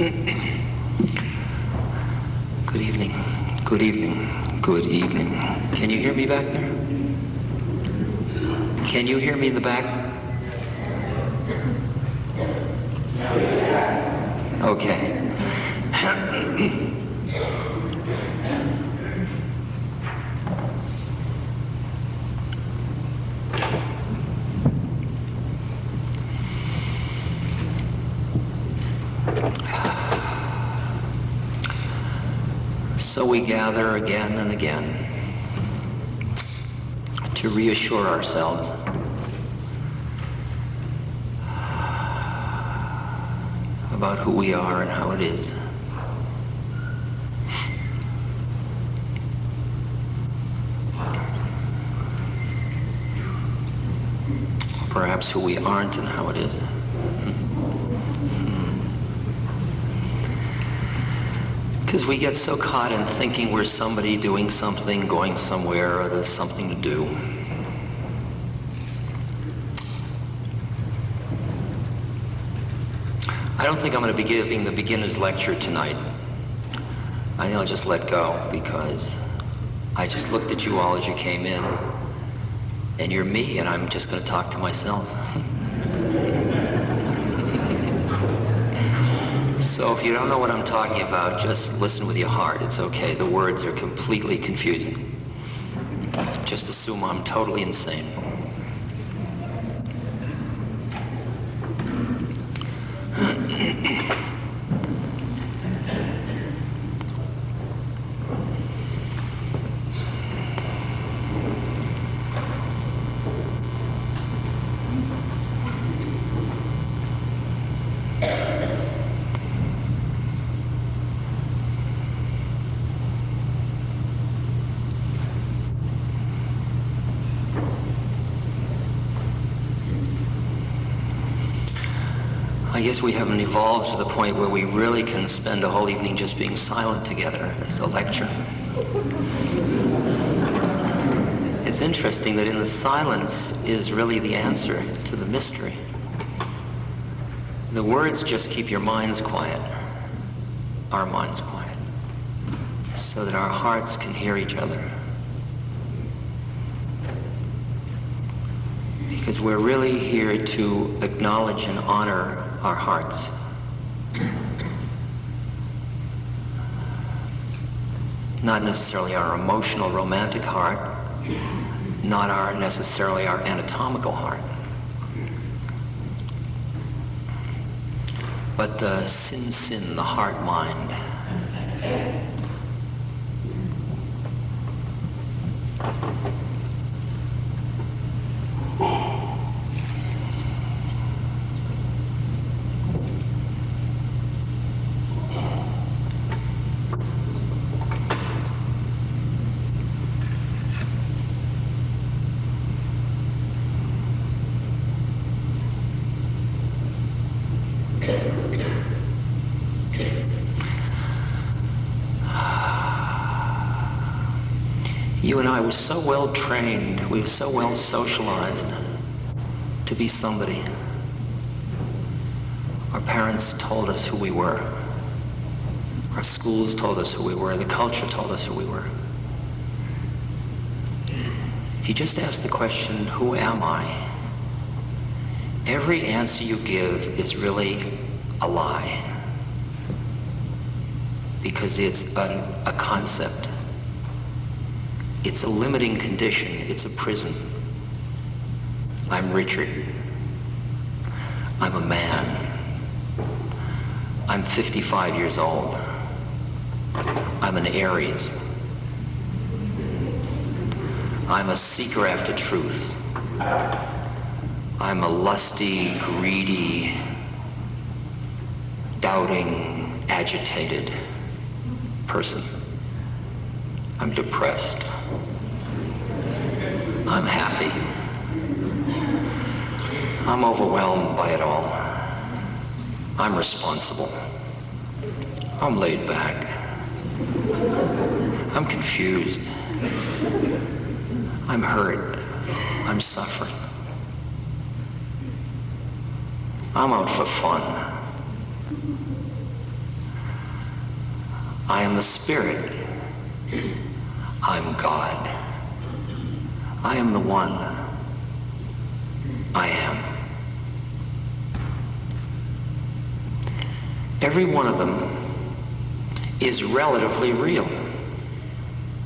Good evening. Good evening. Good evening. Can you hear me back there? Can you hear me in the back? Okay. So we gather again and again to reassure ourselves about who we are and how it is. Perhaps who we aren't and how it is. Because we get so caught in thinking we're somebody doing something, going somewhere, or there's something to do. I don't think I'm going to be giving the beginner's lecture tonight. I think I'll just let go, because I just looked at you all as you came in, and you're me, and I'm just going to talk to myself. So if you don't know what I'm talking about, just listen with your heart. It's okay. The words are completely confusing. Just assume I'm totally insane. I guess we haven't evolved to the point where we really can spend a whole evening just being silent together as a lecture. It's interesting that in the silence is really the answer to the mystery. The words just keep your minds quiet, our minds quiet, so that our hearts can hear each other. Because we're really here to acknowledge and honor our hearts. Not necessarily our emotional, romantic heart, not necessarily our anatomical heart, but the sin, the heart-mind. You and I were so well trained, we were so well socialized to be somebody. Our parents told us who we were. Our schools told us who we were. The culture told us who we were. If you just ask the question, who am I? Every answer you give is really a lie. Because it's a concept. It's a limiting condition. It's a prison. I'm Richard. I'm a man. I'm 55 years old. I'm an Aries. I'm a seeker after truth. I'm a lusty, greedy, doubting, agitated person. I'm depressed. I'm happy. I'm overwhelmed by it all. I'm responsible. I'm laid back. I'm confused. I'm hurt. I'm suffering. I'm out for fun. I am the Spirit. I'm God. I am the One. I am. Every one of them is relatively real.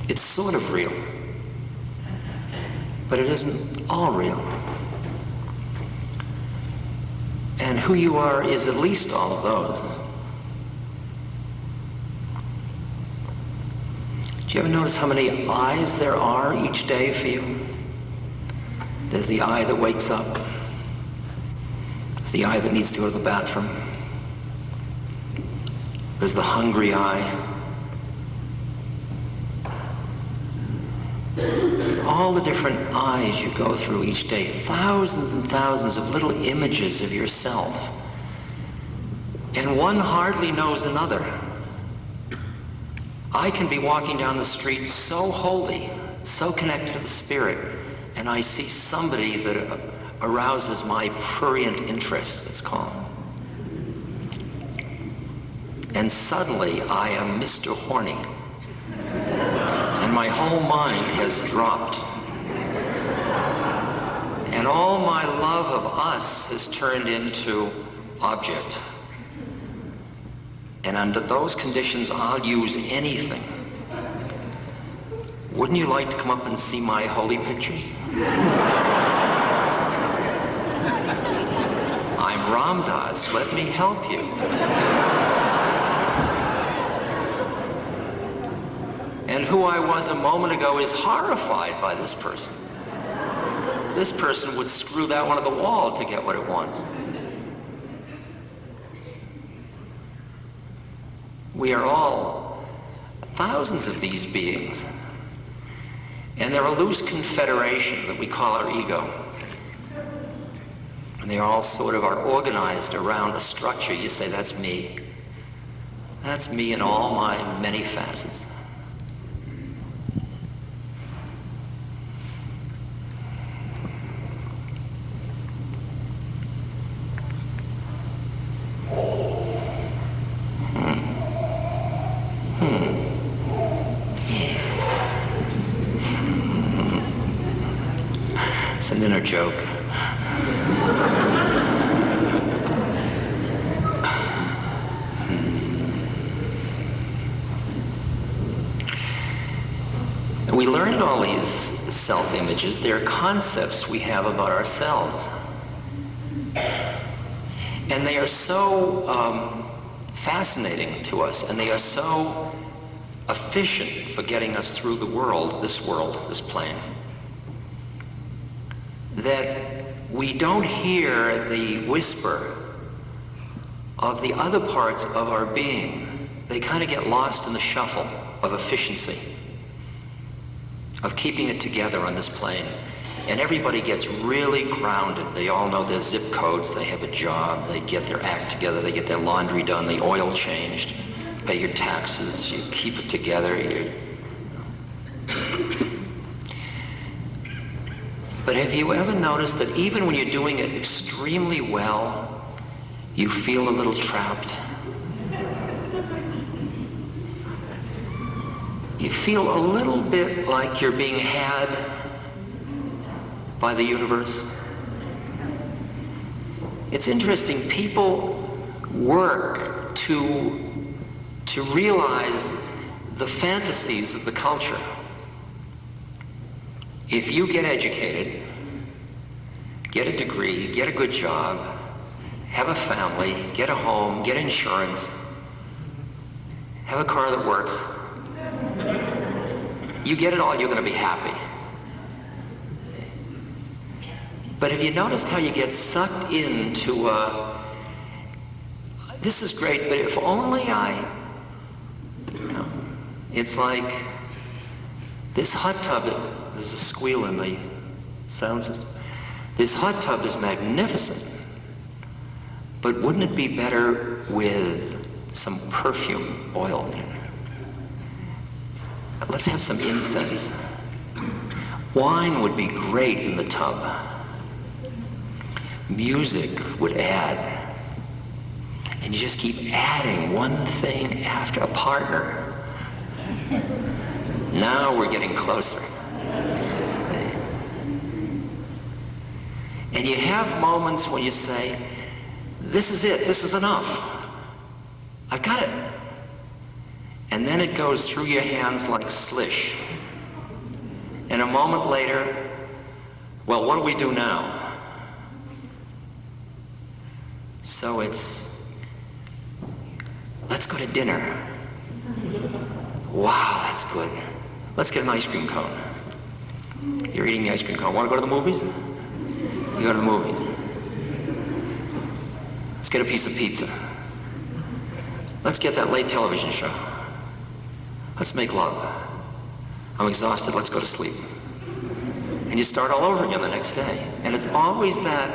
It's sort of real, but it isn't all real. And who you are is at least all of those. Do you ever notice how many eyes there are each day for you? There's the eye that wakes up. There's the eye that needs to go to the bathroom. There's the hungry eye. There's all the different eyes you go through each day. Thousands and thousands of little images of yourself. And one hardly knows another. I can be walking down the street so holy, so connected to the Spirit, and I see somebody that arouses my prurient interest, it's called. And suddenly I am Mr. Horny. And my whole mind has dropped. And all my love of us has turned into object. And under those conditions, I'll use anything. Wouldn't you like to come up and see my holy pictures? I'm Ram Dass, let me help you. And who I was a moment ago is horrified by this person. This person would screw that one to the wall to get what it wants. We are all thousands of these beings. And they're a loose confederation that we call our ego. And they all sort of are organized around a structure. You say, that's me. That's me in all my many facets. It's an inner joke. We learned all these self-images. They're concepts we have about ourselves. And they are so fascinating to us, and they are so efficient for getting us through the world, this plane, that we don't hear the whisper of the other parts of our being. They kind of get lost in the shuffle of efficiency, of keeping it together on this plane. And everybody gets really grounded. They all know their zip codes, they have a job, they get their act together, they get their laundry done, the oil changed, pay your taxes, you keep it together. But have you ever noticed that even when you're doing it extremely well, you feel a little trapped? You feel a little bit like you're being had by the universe. It's interesting, people work to realize the fantasies of the culture. If you get educated, get a degree, get a good job, have a family, get a home, get insurance, have a car that works, you get it all, you're going to be happy. But have you noticed how you get sucked into this is great, but if only it's like this hot tub, there's a squeal in the sound system. This hot tub is magnificent, but wouldn't it be better with some perfume oil in it? Let's have some incense. Wine would be great in the tub. Music would add. And you just keep adding one thing after a partner. Now we're getting closer. And you have moments when you say, this is it, this is enough. I've got it. And then it goes through your hands like slish. And a moment later, well, what do we do now? So it's, let's go to dinner. Wow, that's good. Let's get an ice cream cone. You're eating the ice cream cone. Want to go to the movies? You go to the movies. Let's get a piece of pizza. Let's get that late television show. Let's make love. I'm exhausted, let's go to sleep. And you start all over again the next day. And it's always that,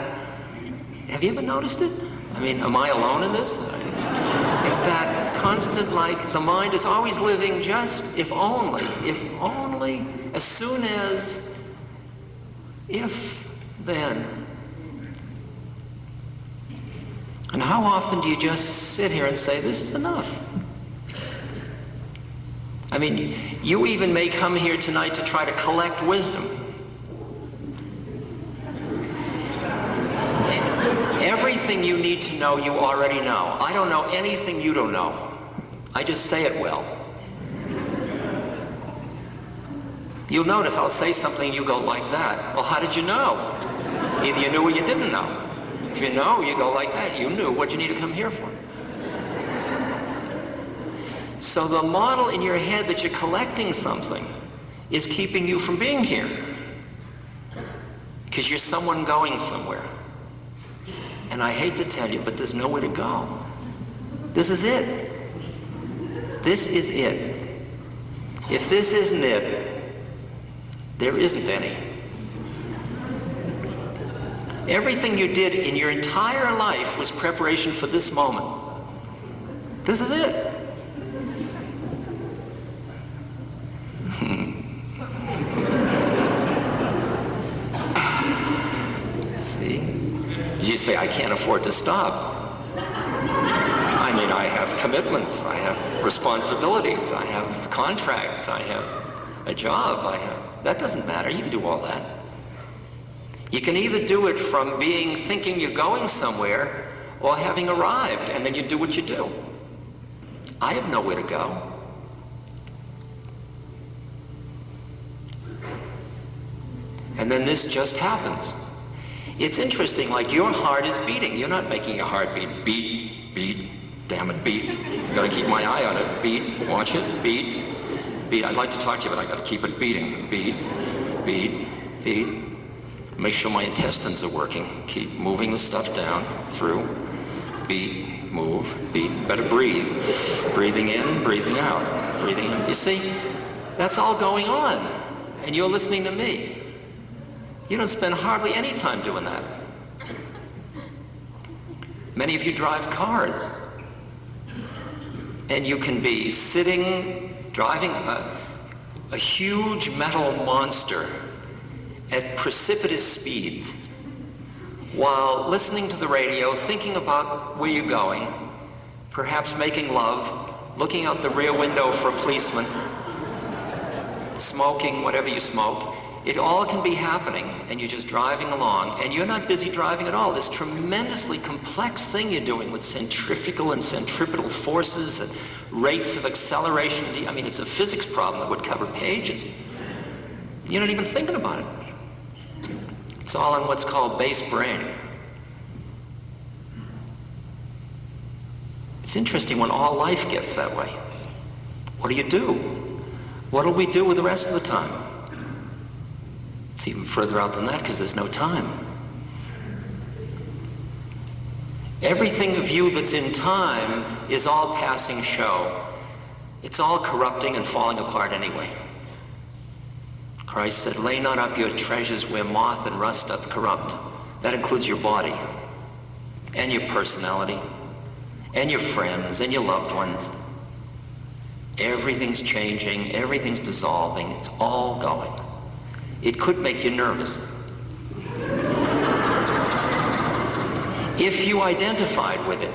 have you ever noticed it? I mean, am I alone in this? It's that constant, like, the mind is always living just, if only, as soon as, if, then. And how often do you just sit here and say, this is enough? I mean, you even may come here tonight to try to collect wisdom. Everything you need to know, you already know. I don't know anything you don't know. I just say it well. You'll notice I'll say something and you go like that. Well, how did you know? Either you knew or you didn't know. If you know, you go like that. You knew what you need to come here for. So the model in your head that you're collecting something is keeping you from being here. Because you're someone going somewhere. And I hate to tell you, but there's nowhere to go. This is it. This is it. If this isn't it, there isn't any. Everything you did in your entire life was preparation for this moment. This is it. You say, I can't afford to stop. I mean, I have commitments, I have responsibilities, I have contracts, I have a job, that doesn't matter, you can do all that. You can either do it from thinking you're going somewhere, or having arrived, and then you do what you do. I have nowhere to go. And then this just happens. It's interesting, like your heart is beating. You're not making your heart beat. Beat, beat, damn it, beat. Gotta keep my eye on it. Beat, watch it, beat, beat. I'd like to talk to you, but I gotta keep it beating. Beat, beat, beat. Make sure my intestines are working. Keep moving the stuff down, through. Beat, move, beat. Better breathe. Breathing in, breathing out. Breathing in. You see, that's all going on. And you're listening to me. You don't spend hardly any time doing that. Many of you drive cars. And you can be driving a huge metal monster at precipitous speeds while listening to the radio, thinking about where you're going, perhaps making love, looking out the rear window for a policeman, smoking whatever you smoke. It all can be happening, and you're just driving along, and you're not busy driving at all. This tremendously complex thing you're doing with centrifugal and centripetal forces and rates of acceleration. I mean, it's a physics problem that would cover pages. You're not even thinking about it. It's all in what's called base brain. It's interesting when all life gets that way. What do? What do we do with the rest of the time? It's even further out than that because there's no time. Everything of you that's in time is all passing show. It's all corrupting and falling apart anyway. Christ said, lay not up your treasures where moth and rust doth corrupt. That includes your body and your personality and your friends and your loved ones. Everything's changing, everything's dissolving, it's all going. It could make you nervous. If you identified with it,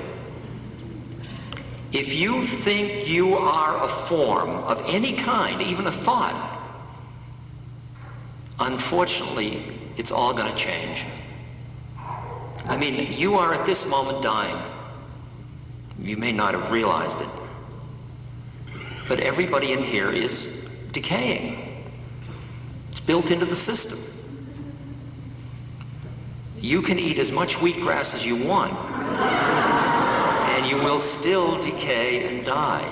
If you think you are a form of any kind, even a thought, unfortunately, it's all going to change. I mean, you are at this moment dying. You may not have realized it, but everybody in here is decaying. It's built into the system. You can eat as much wheatgrass as you want, and you will still decay and die.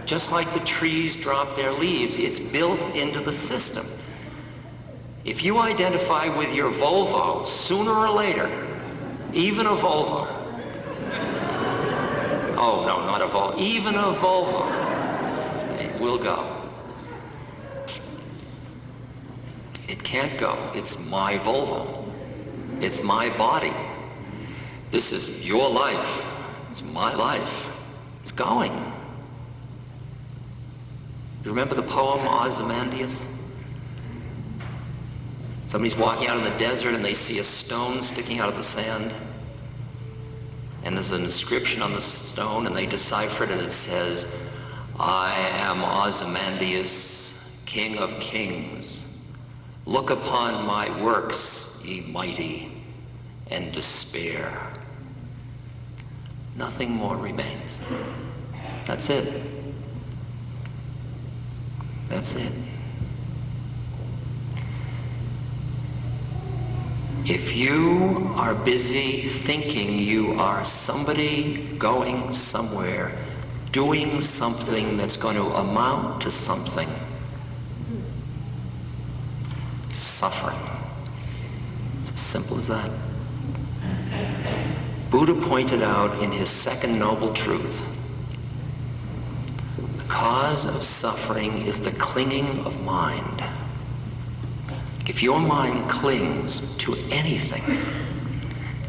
Just like the trees drop their leaves, it's built into the system. If you identify with your Volvo, sooner or later, even a Volvo, oh no, not a Volvo, even a Volvo, it will go. It can't go. It's my Volvo. It's my body. This is your life. It's my life. It's going. You remember the poem Ozymandias? Somebody's walking out in the desert and they see a stone sticking out of the sand. And there's an inscription on the stone and they decipher it and it says, I am Ozymandias, King of Kings. Look upon my works, ye mighty, and despair. Nothing more remains. That's it. That's it. If you are busy thinking you are somebody going somewhere, doing something that's going to amount to something, suffering. It's as simple as that. Buddha pointed out in his second noble truth, the cause of suffering is the clinging of mind. If your mind clings to anything,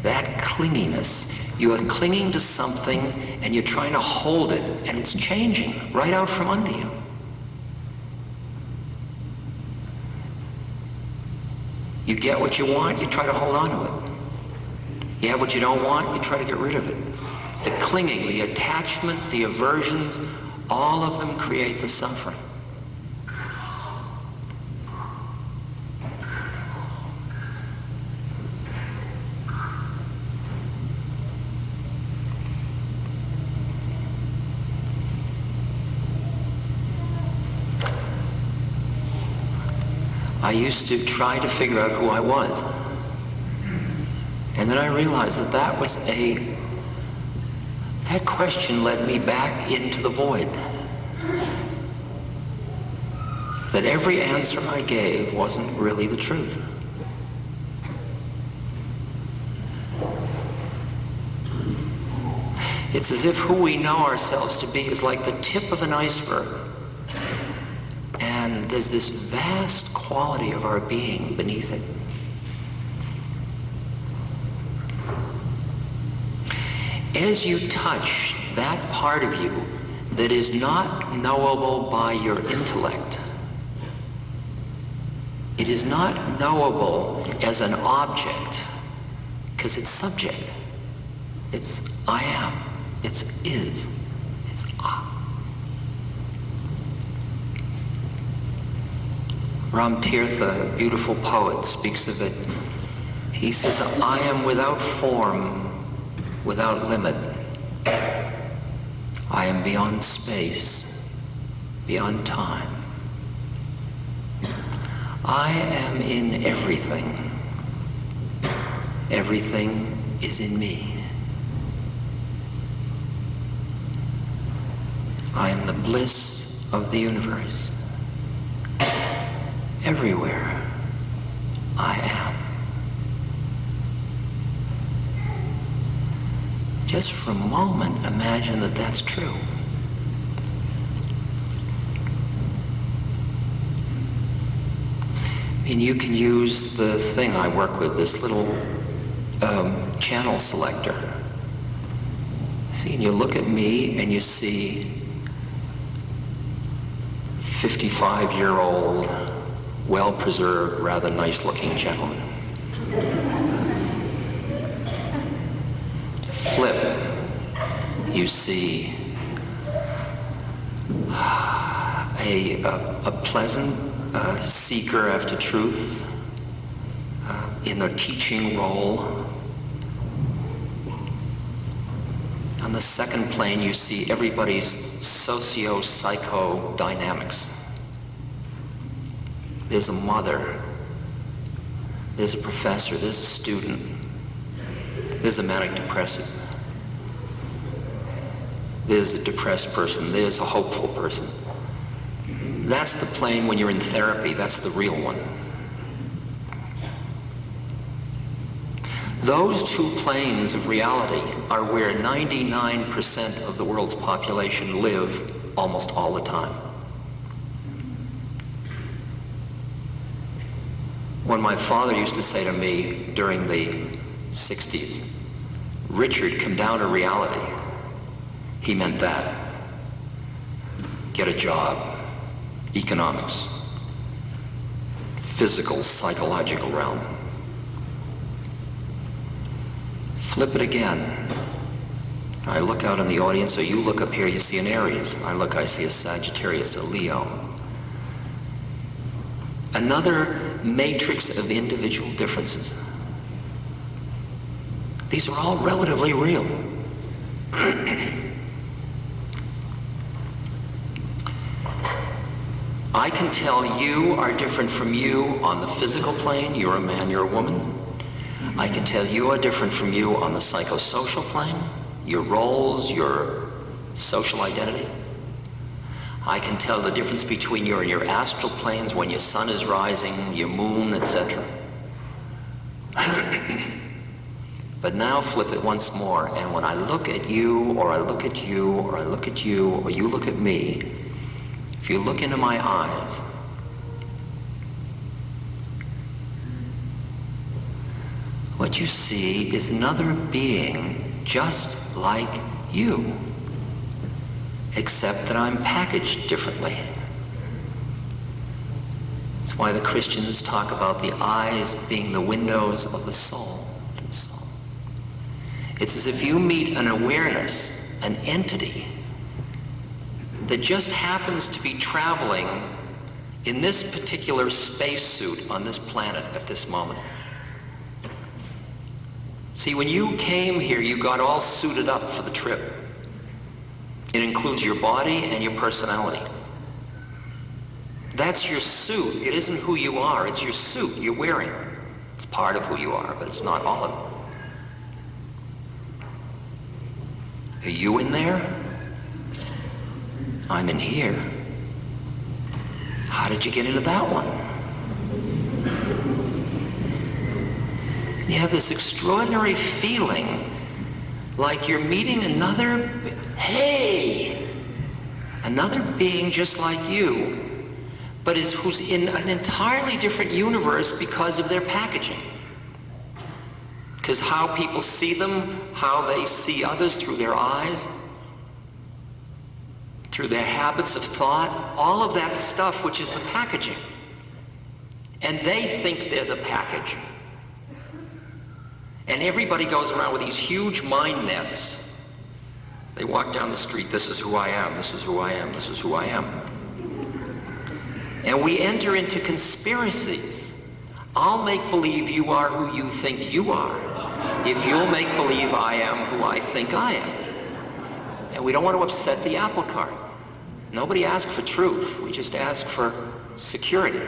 that clinginess, you are clinging to something and you're trying to hold it and it's changing right out from under you. You get what you want, you try to hold on to it. You have what you don't want, you try to get rid of it. The clinging, the attachment, the aversions, all of them create the suffering. I used to try to figure out who I was. And then I realized that that question led me back into the void. That every answer I gave wasn't really the truth. It's as if who we know ourselves to be is like the tip of an iceberg. And there's this vast quality of our being beneath it. As you touch that part of you that is not knowable by your intellect, it is not knowable as an object, because it's subject. It's I am. It's is. It's ah. Ram Tirtha, a beautiful poet, speaks of it. He says, I am without form, without limit. I am beyond space, beyond time. I am in everything. Everything is in me. I am the bliss of the universe. Everywhere I am. Just for a moment, imagine that that's true. I mean, you can use the thing I work with, this little channel selector. See, and you look at me and you see 55-year-old, well-preserved, rather nice-looking gentleman. Flip, you see a pleasant seeker after truth in a teaching role. On the second plane, you see everybody's socio-psycho dynamics. There's a mother, there's a professor, there's a student, there's a manic depressive, there's a depressed person, there's a hopeful person. That's the plane when you're in therapy, that's the real one. Those two planes of reality are where 99% of the world's population live almost all the time. When my father used to say to me during the 60s, "Richard, come down to reality," he meant that. Get a job, economics, physical, psychological realm. Flip it again. I look out in the audience, or you look up here, you see an Aries. I see a Sagittarius, a Leo. Another matrix of individual differences. These are all relatively real. I can tell you are different from you on the physical plane. You're a man, you're a woman. I can tell you are different from you on the psychosocial plane, your roles, your social identity. I can tell the difference between you and your astral planes when your sun is rising, your moon, etc. But now flip it once more, and when I look at you, or I look at you, or I look at you, or you look at me, if you look into my eyes, what you see is another being just like you, except that I'm packaged differently. That's why the Christians talk about the eyes being the windows of the soul. It's as if you meet an awareness, an entity, that just happens to be traveling in this particular spacesuit on this planet at this moment. See, when you came here, you got all suited up for the trip. It includes your body and your personality. That's your suit. It isn't who you are, it's your suit you're wearing. It's part of who you are, but it's not all of it. Are you in there? I'm in here. How did you get into that one? You have this extraordinary feeling like you're meeting another being just like you, but who's in an entirely different universe because of their packaging. Because how people see them, how they see others through their eyes, through their habits of thought, all of that stuff which is the packaging. And they think they're the package. And everybody goes around with these huge mind nets. They walk down the street, this is who I am, this is who I am, this is who I am. And we enter into conspiracies. I'll make believe you are who you think you are, if you'll make believe I am who I think I am. And we don't want to upset the apple cart. Nobody asks for truth, we just ask for security.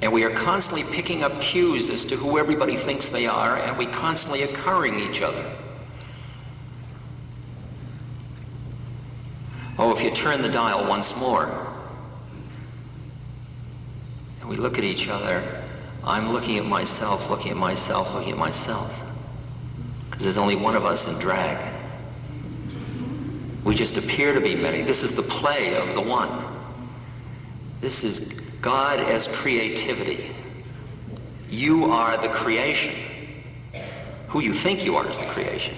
And we are constantly picking up cues as to who everybody thinks they are, and we constantly occurring each other. Oh, if you turn the dial once more, and we look at each other, I'm looking at myself, looking at myself, looking at myself. Because there's only one of us in drag. We just appear to be many. This is the play of the one. This is God as creativity. You are the creation. Who you think you are is the creation.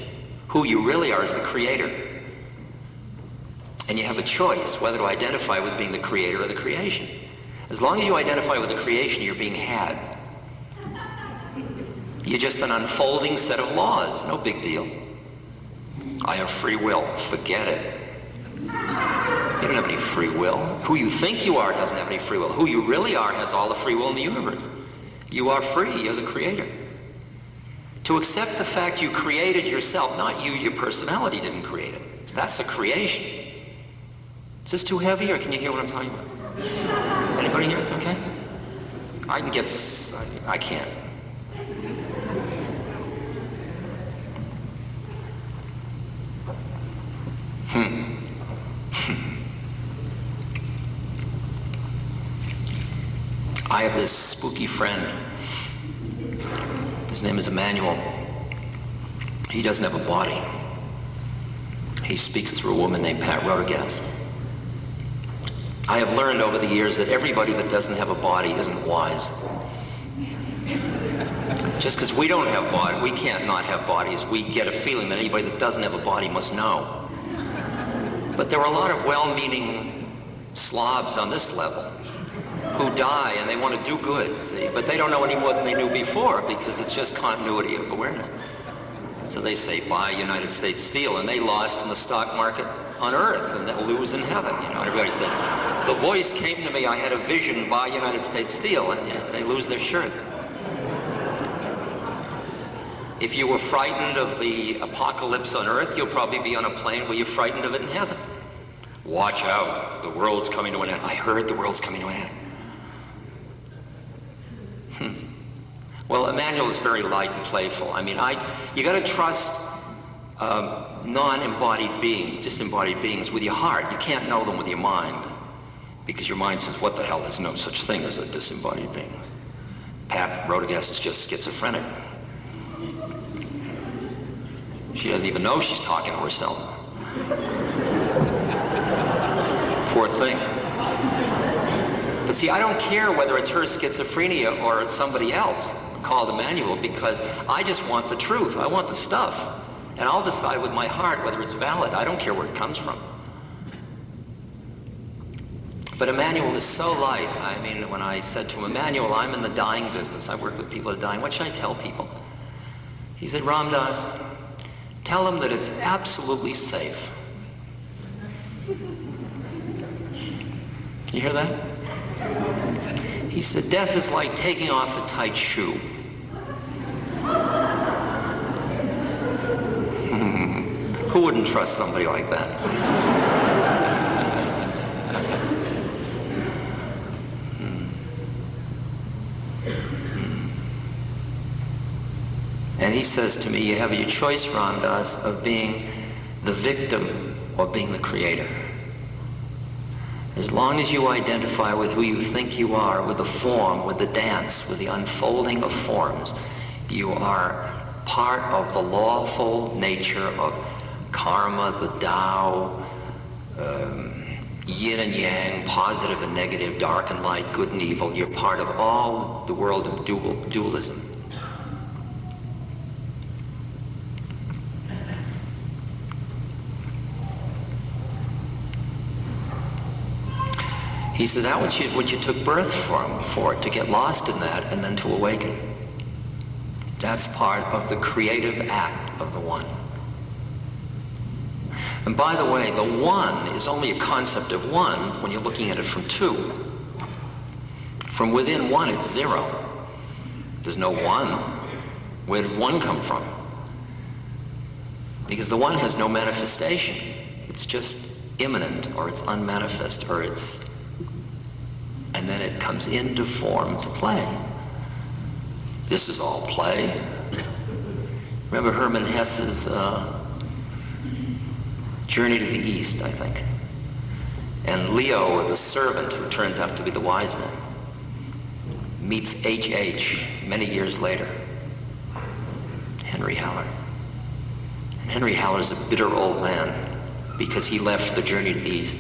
Who you really are is the creator. And you have a choice whether to identify with being the creator or the creation. As long as you identify with the creation, you're being had. You're just an unfolding set of laws, no big deal. I have free will. Forget it. You don't have any free will. Who you think you are doesn't have any free will. Who you really are has all the free will in the universe. You are free. You're the creator. To accept the fact you created yourself, not you, your personality didn't create it. That's a creation. Is this too heavy, or can you hear what I'm talking about? Anybody here? It's okay? I can't. I have this spooky friend. His name is Emmanuel. He doesn't have a body. He speaks through a woman named Pat Rodriguez. I have learned over the years that everybody that doesn't have a body isn't wise. Just because we don't have body, we can't not have bodies. We get a feeling that anybody that doesn't have a body must know. But there are a lot of well-meaning slobs on this level who die and they want to do good, see? But they don't know any more than they knew before because it's just continuity of awareness. So they say, buy United States Steel, and they lost in the stock market on Earth, and they'll lose in heaven. You know, everybody says, the voice came to me, I had a vision, buy United States Steel, and they lose their shirts. If you were frightened of the apocalypse on Earth, you'll probably be on a plane where you're frightened of it in heaven. Watch out, the world's coming to an end. I heard the world's coming to an end. Well, Emmanuel is very light and playful. I mean, you got to trust non-embodied beings, disembodied beings with your heart. You can't know them with your mind because your mind says, what the hell, there's no such thing as a disembodied being. Pat Rodriguez is just schizophrenic. She doesn't even know she's talking to herself. Poor thing. But see, I don't care whether it's her schizophrenia or it's somebody else called Emmanuel, because I just want the truth. I want the stuff. And I'll decide with my heart whether it's valid. I don't care where it comes from. But Emmanuel is so light. I mean, when I said to him, Emmanuel, I'm in the dying business. I work with people that are dying. What should I tell people? He said, Ram Dass, tell them that it's absolutely safe. Can you hear that? He said, death is like taking off a tight shoe. Who wouldn't trust somebody like that? And he says to me, you have your choice, Ram Dass, of being the victim or being the creator. As long as you identify with who you think you are, with the form, with the dance, with the unfolding of forms, you are part of the lawful nature of karma, the Tao, yin and yang, positive and negative, dark and light, good and evil. You're part of all the world of dualism. He said that was what you took birth for, to get lost in that and then to awaken. That's part of the creative act of the one. And by the way, the one is only a concept of one when you're looking at it from two. From within one, it's zero. There's no one. Where did one come from? Because the one has no manifestation. It's just immanent, or it's unmanifest, or it's... and then it comes into form to play. This is all play. Remember Hermann Hesse's Journey to the East, I think. And Leo, the servant, who turns out to be the wise man, meets H.H. many years later, Henry Haller. And Henry Haller's a bitter old man because he left the Journey to the East.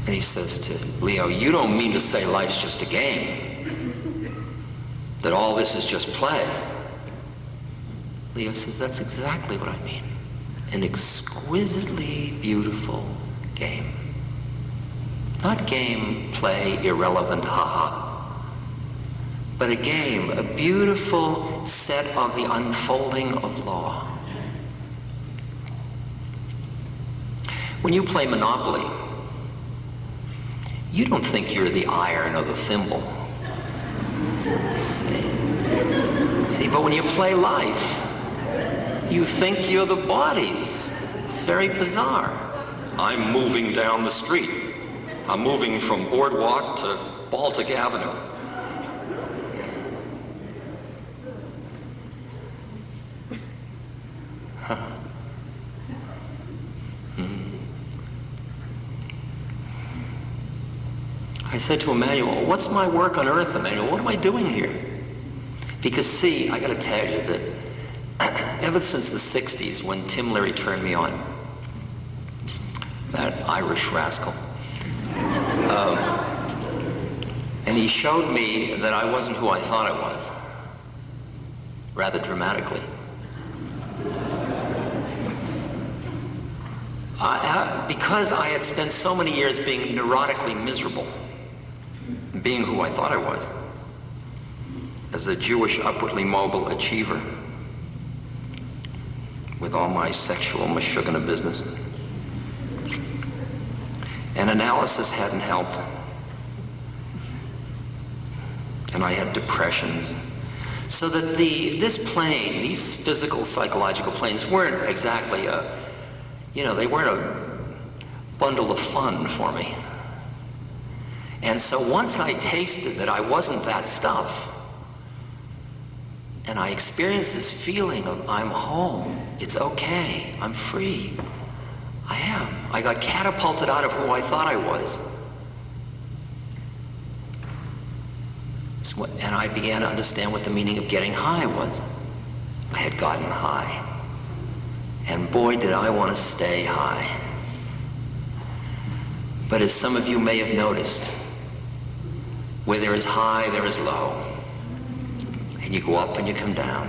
And he says to Leo, you don't mean to say life's just a game? That all this is just play? Leo says, that's exactly what I mean. An exquisitely beautiful game. Not game, play, irrelevant, haha. but a game, a beautiful set of the unfolding of law. When you play Monopoly, you don't think you're the iron or the thimble. See, but when you play life, you think you're the bodies. It's very bizarre. I'm moving down the street. I'm moving from Boardwalk to Baltic Avenue. I said to Emmanuel, what's my work on earth, Emmanuel? What am I doing here? Because see, I gotta tell you that ever since the 60s, when Tim Leary turned me on, that Irish rascal, and he showed me that I wasn't who I thought I was, rather dramatically. Because I had spent so many years being neurotically miserable, being who I thought I was, as a Jewish upwardly mobile achiever, with all my sexual mashugana business. And analysis hadn't helped. And I had depressions. So that this plane, these physical, psychological planes weren't exactly they weren't a bundle of fun for me. And so once I tasted that I wasn't that stuff, and I experienced this feeling of I'm home, it's okay, I'm free, I am. I got catapulted out of who I thought I was. And I began to understand what the meaning of getting high was. I had gotten high. And boy, did I want to stay high. But as some of you may have noticed, where there is high, there is low. And you go up and you come down.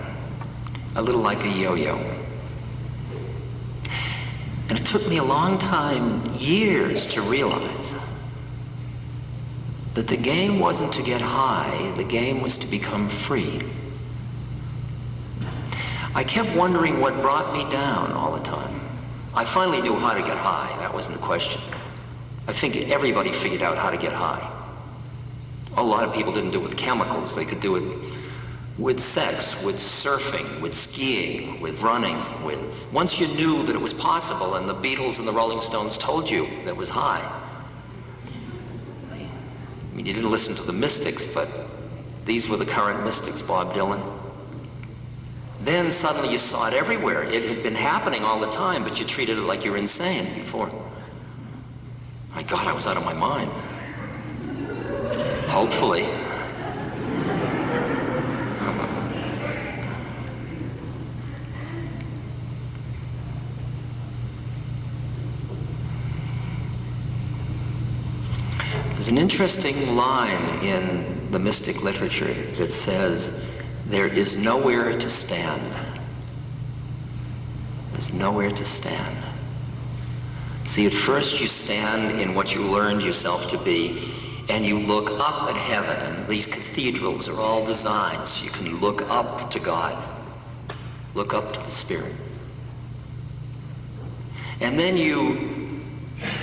A little like a yo-yo. And it took me a long time, years, to realize that the game wasn't to get high, the game was to become free. I kept wondering what brought me down all the time. I finally knew how to get high, that wasn't the question. I think everybody figured out how to get high. A lot of people didn't do it with chemicals, they could do it with sex, with surfing, with skiing, with running, once you knew that it was possible and the Beatles and the Rolling Stones told you that it was high. I mean, you didn't listen to the mystics, but these were the current mystics, Bob Dylan. Then suddenly you saw it everywhere. It had been happening all the time, but you treated it like you were insane before. My God, I was out of my mind. Hopefully. There's an interesting line in the mystic literature that says, there is nowhere to stand. There's nowhere to stand. See, at first you stand in what you learned yourself to be, and you look up at heaven, and these cathedrals are all designed so you can look up to God, look up to the Spirit. And then you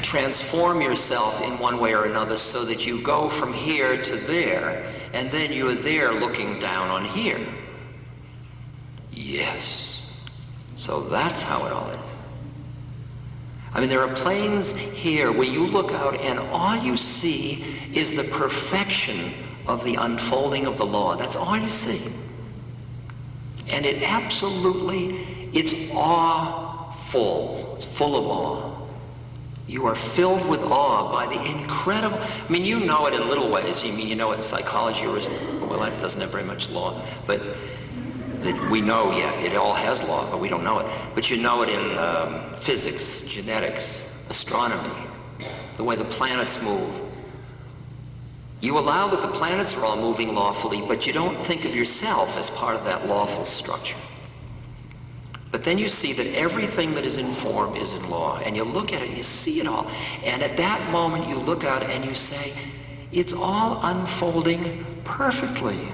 transform yourself in one way or another so that you go from here to there, and then you're there looking down on here. Yes. So that's how it all is. I mean, there are planes here where you look out and all you see is the perfection of the unfolding of the law. That's all you see. And it absolutely, it's awe-full. It's full of awe. You are filled with awe by the incredible, I mean, you know it in little ways. I mean, you know it in psychology, or well, that doesn't have very much law, but we know, yeah, it all has law, but we don't know it. But you know it in physics, genetics, astronomy, the way the planets move. You allow that the planets are all moving lawfully, but you don't think of yourself as part of that lawful structure. But then you see that everything that is in form is in law, and you look at it and you see it all. And at that moment you look out and you say, it's all unfolding perfectly.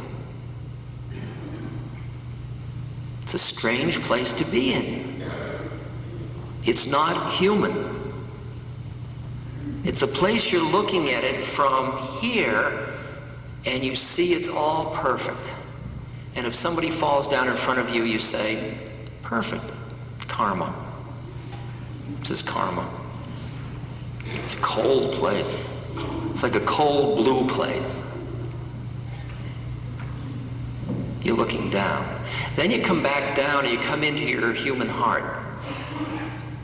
It's a strange place to be in. It's not human. It's a place you're looking at it from here, and you see it's all perfect. And if somebody falls down in front of you, you say, perfect, karma. This is karma. It's a cold place. It's like a cold blue place. You're looking down. Then you come back down and you come into your human heart.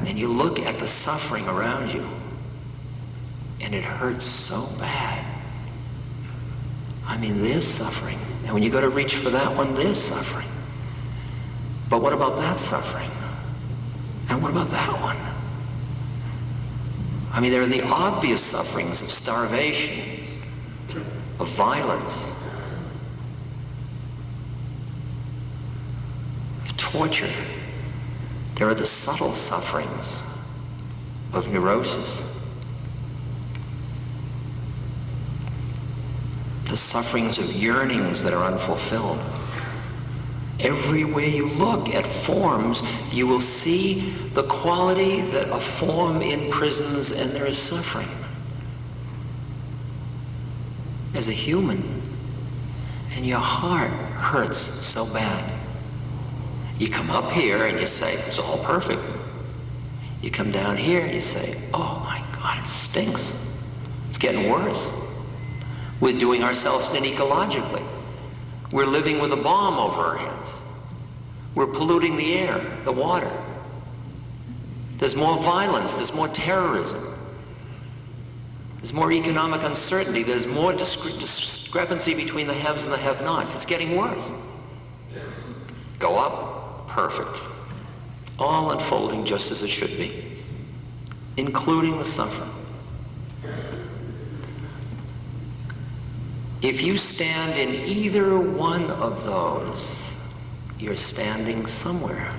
And you look at the suffering around you. And it hurts so bad. I mean, there's suffering. And when you go to reach for that one, there's suffering. But what about that suffering? And what about that one? I mean, there are the obvious sufferings of starvation, of violence, of torture. There are the subtle sufferings of neurosis, the sufferings of yearnings that are unfulfilled. Everywhere you look at forms, you will see the quality that a form imprisons, and there is suffering. As a human, and your heart hurts so bad. You come up here and you say, it's all perfect. You come down here and you say, oh my God, it stinks. It's getting worse. We're doing ourselves in ecologically. We're living with a bomb over our heads. We're polluting the air, the water. There's more violence, there's more terrorism. There's more economic uncertainty, there's more discrepancy between the haves and the have-nots. It's getting worse. Go up, perfect. All unfolding just as it should be, including the suffering. If you stand in either one of those, you're standing somewhere.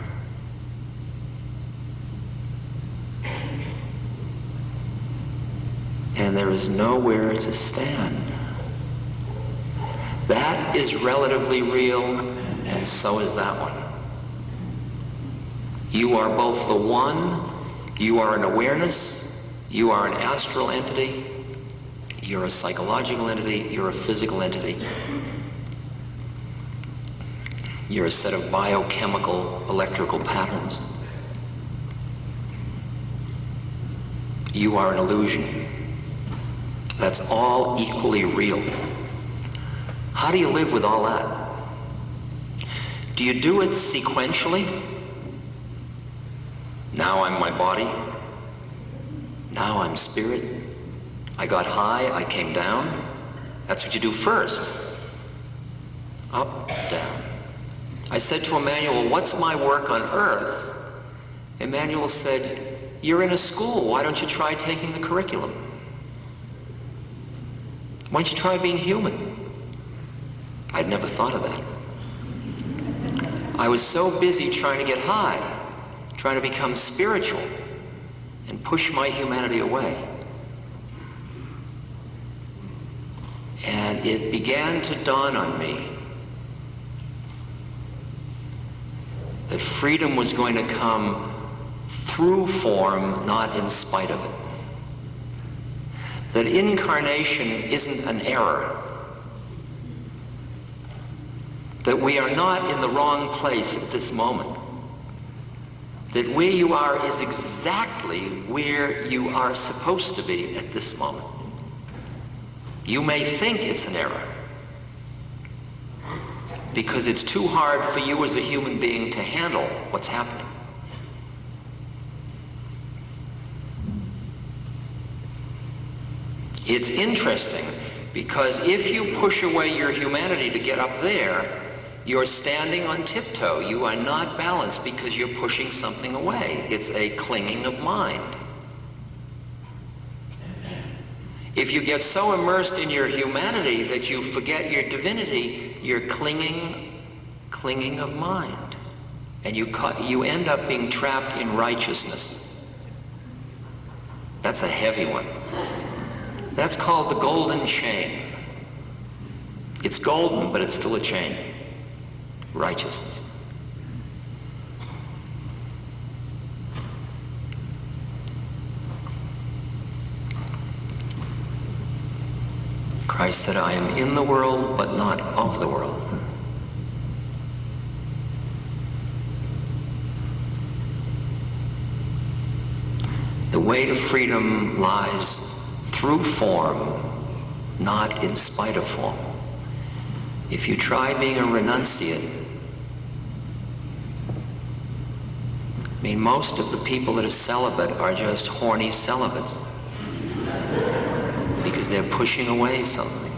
And there is nowhere to stand. That is relatively real, and so is that one. You are both the one, you are an awareness, you are an astral entity, you're a psychological entity, you're a physical entity. You're a set of biochemical, electrical patterns. You are an illusion. That's all equally real. How do you live with all that? Do you do it sequentially? Now I'm my body. Now I'm spirit. I got high, I came down. That's what you do first. Up, down. I said to Emmanuel, what's my work on earth? Emmanuel said, you're in a school, why don't you try taking the curriculum? Why don't you try being human? I'd never thought of that. I was so busy trying to get high, trying to become spiritual, and push my humanity away. And it began to dawn on me that freedom was going to come through form, not in spite of it. That incarnation isn't an error. That we are not in the wrong place at this moment. That where you are is exactly where you are supposed to be at this moment. You may think it's an error, because it's too hard for you as a human being to handle what's happening. It's interesting, because if you push away your humanity to get up there, you're standing on tiptoe. You are not balanced because you're pushing something away. It's a clinging of mind. If you get so immersed in your humanity that you forget your divinity, you're clinging of mind. And you end up being trapped in righteousness. That's a heavy one. That's called the golden chain. It's golden, but it's still a chain. Righteousness. Christ said, I am in the world, but not of the world. The way to freedom lies through form, not in spite of form. If you try being a renunciate, I mean, most of the people that are celibate are just horny celibates because they're pushing away something.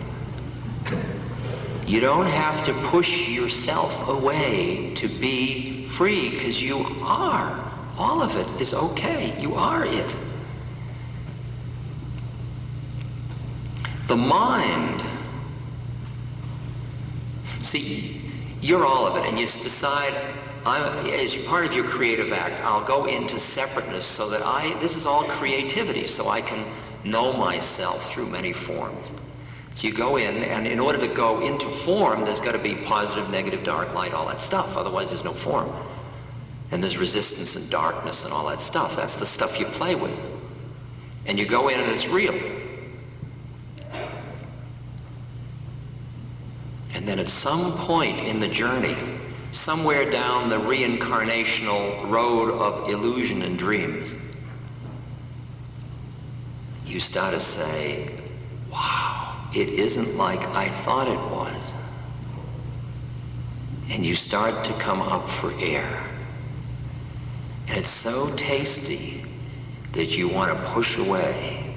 You don't have to push yourself away to be free, because you are. All of it is okay. You are it. The mind, see, you're all of it, and you decide, as part of your creative act, I'll go into separateness so that this is all creativity, so I can know myself through many forms. So you go in, and in order to go into form, there's got to be positive, negative, dark, light, all that stuff. Otherwise, there's no form. And there's resistance and darkness and all that stuff. That's the stuff you play with. And you go in and it's real. And then at some point in the journey, somewhere down the reincarnational road of illusion and dreams, you start to say, wow, it isn't like I thought it was. And you start to come up for air. And it's so tasty that you want to push away.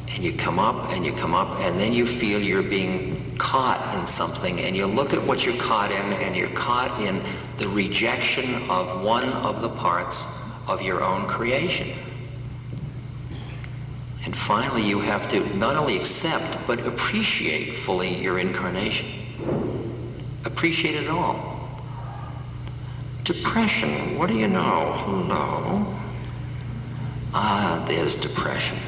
And you come up and you come up, and then you feel you're being caught in something, and you look at what you're caught in, and you're caught in the rejection of one of the parts of your own creation. And finally you have to not only accept, but appreciate fully your incarnation. Appreciate it all. Depression, what do you know? Hello. Ah, there's depression.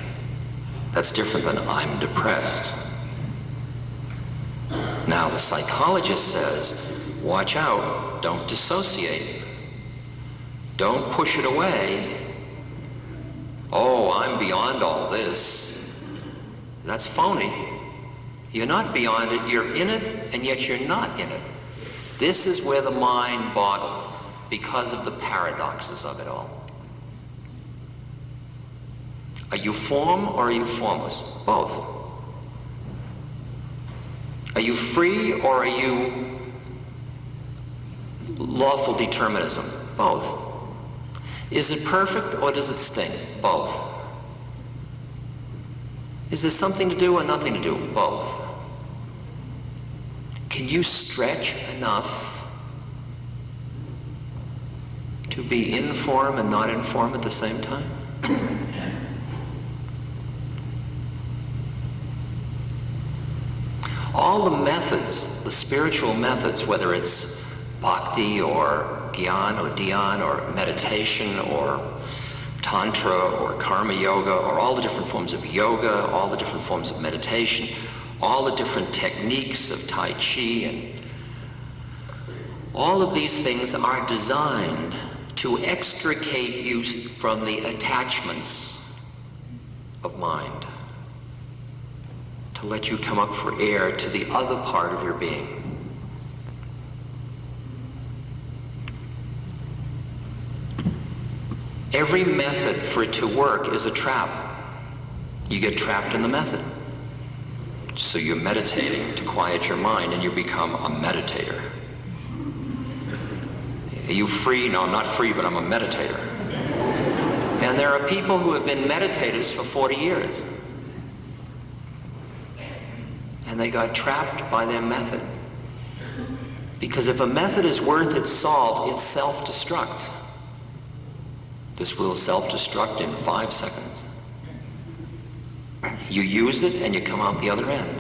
That's different than I'm depressed. Now the psychologist says, watch out, don't dissociate. Don't push it away. Oh, I'm beyond all this. That's phony. You're not beyond it, you're in it, and yet you're not in it. This is where the mind boggles because of the paradoxes of it all. Are you form or are you formless? Both. Are you free or are you lawful determinism? Both. Is it perfect or does it stink? Both. Is there something to do or nothing to do? Both. Can you stretch enough to be in form and not in form at the same time? All the methods, the spiritual methods, whether it's bhakti or gyan or dhyan or meditation or tantra or karma yoga or all the different forms of yoga, all the different forms of meditation, all the different techniques of tai chi, and all of these things are designed to extricate you from the attachments of mind, to let you come up for air to the other part of your being. Every method for it to work is a trap. You get trapped in the method. So you're meditating to quiet your mind and you become a meditator. Are you free? No, I'm not free, but I'm a meditator. And there are people who have been meditators for 40 years. And they got trapped by their method. Because if a method is worth its salt, it's self-destruct. This will self-destruct in 5 seconds. You use it and you come out the other end.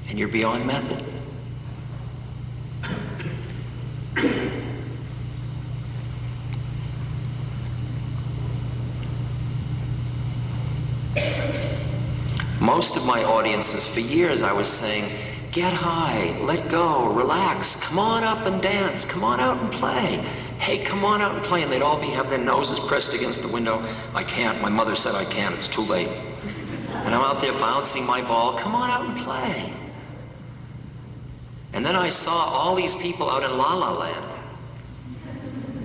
And you're beyond method. Most of my audiences, for years I was saying, get high, let go, relax, come on up and dance, come on out and play. Hey, come on out and play. And they'd all have their noses pressed against the window. I can't, my mother said I can't, it's too late. And I'm out there bouncing my ball. Come on out and play. And then I saw all these people out in La La Land.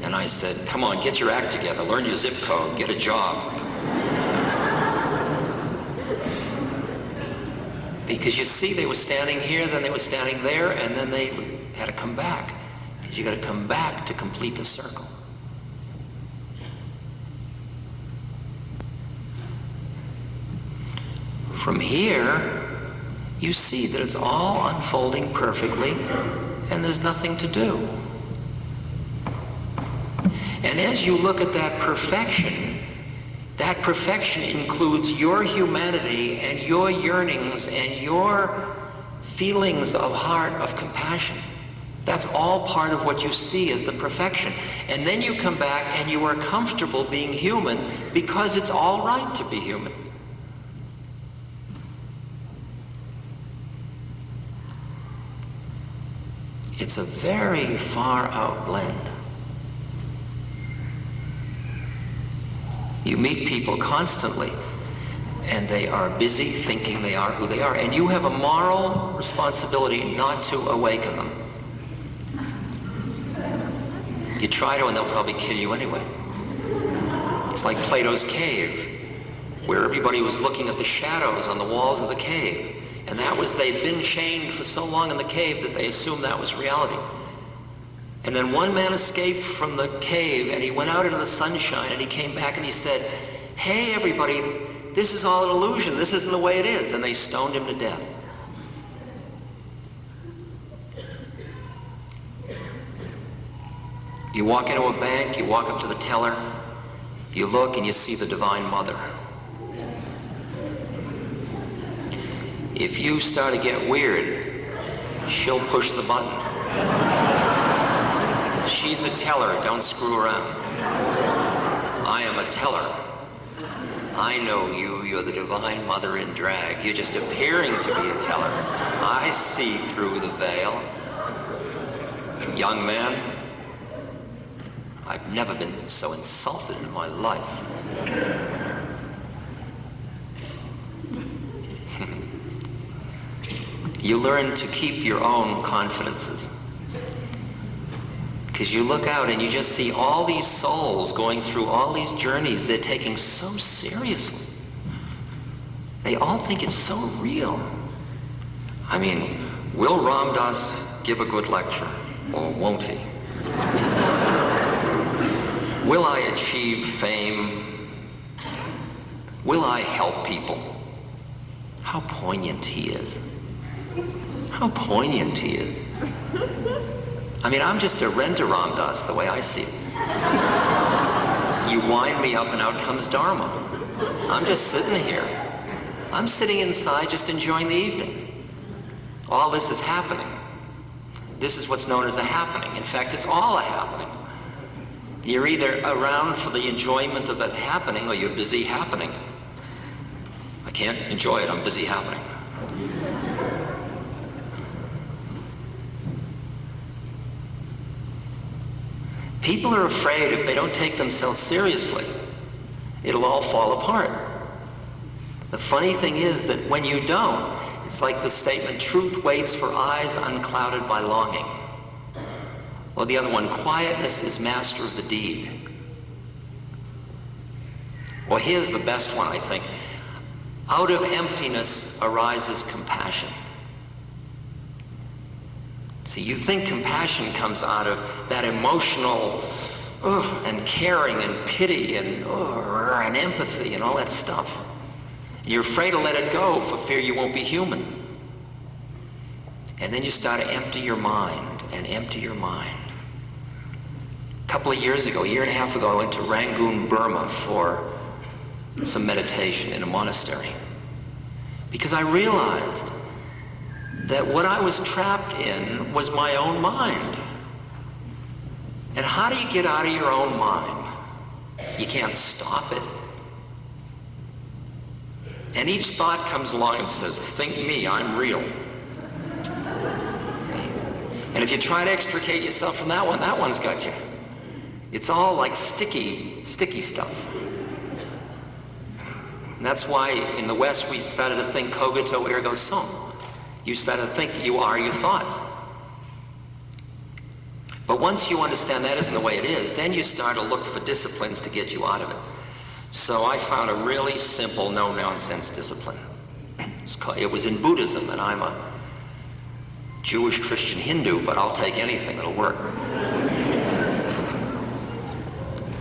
And I said, come on, get your act together. Learn your zip code. Get a job. Because you see, they were standing here, then they were standing there, and then they had to come back. Because you got to come back to complete the circle. From here, you see that it's all unfolding perfectly, and there's nothing to do. And as you look at that perfection includes your humanity and your yearnings and your feelings of heart, of compassion. That's all part of what you see as the perfection. And then you come back and you are comfortable being human because it's all right to be human. It's a very far out blend. You meet people constantly, and they are busy thinking they are who they are, and you have a moral responsibility not to awaken them. You try to, and they'll probably kill you anyway. It's like Plato's cave, where everybody was looking at the shadows on the walls of the cave. And that was, they'd been chained for so long in the cave that they assumed that was reality. And then one man escaped from the cave, and he went out into the sunshine, and he came back and he said, hey everybody, this is all an illusion, this isn't the way it is. And they stoned him to death. You walk into a bank, you walk up to the teller, you look and you see the Divine Mother. If you start to get weird, she'll push the button. She's a teller, don't screw around. I am a teller. I know you, you're the Divine Mother in drag. You're just appearing to be a teller. I see through the veil. Young man, I've never been so insulted in my life. You learn to keep your own confidences. Because you look out and you just see all these souls going through all these journeys they're taking so seriously. They all think it's so real. I mean, will Ram Dass give a good lecture, or won't he? Will I achieve fame? Will I help people? How poignant he is. How poignant he is. I mean, I'm just a renter Ram Dass, the way I see it. You wind me up and out comes Dharma. I'm just sitting here. I'm sitting inside just enjoying the evening. All this is happening. This is what's known as a happening. In fact, it's all a happening. You're either around for the enjoyment of that happening or you're busy happening. I can't enjoy it, I'm busy happening. People are afraid if they don't take themselves seriously, it'll all fall apart. The funny thing is that when you don't, it's like the statement, truth waits for eyes unclouded by longing. Or the other one, quietness is master of the deed. Well, here's the best one, I think. Out of emptiness arises compassion. See, you think compassion comes out of that emotional and caring and pity and empathy and all that stuff. You're afraid to let it go for fear you won't be human. And then you start to empty your mind and empty your mind. A couple of years ago, a year and a half ago, I went to Rangoon, Burma for some meditation in a monastery. Because I realized that what I was trapped in was my own mind. And how do you get out of your own mind? You can't stop it. And each thought comes along and says, think me, I'm real. And if you try to extricate yourself from that one's got you. It's all like sticky stuff. And that's why in the West we started to think cogito ergo sum. You started to think you are your thoughts. But once you understand that isn't the way it is, then you start to look for disciplines to get you out of it. So I found a really simple, no-nonsense discipline. It was in Buddhism, and I'm a Jewish Christian Hindu, but I'll take anything that'll work.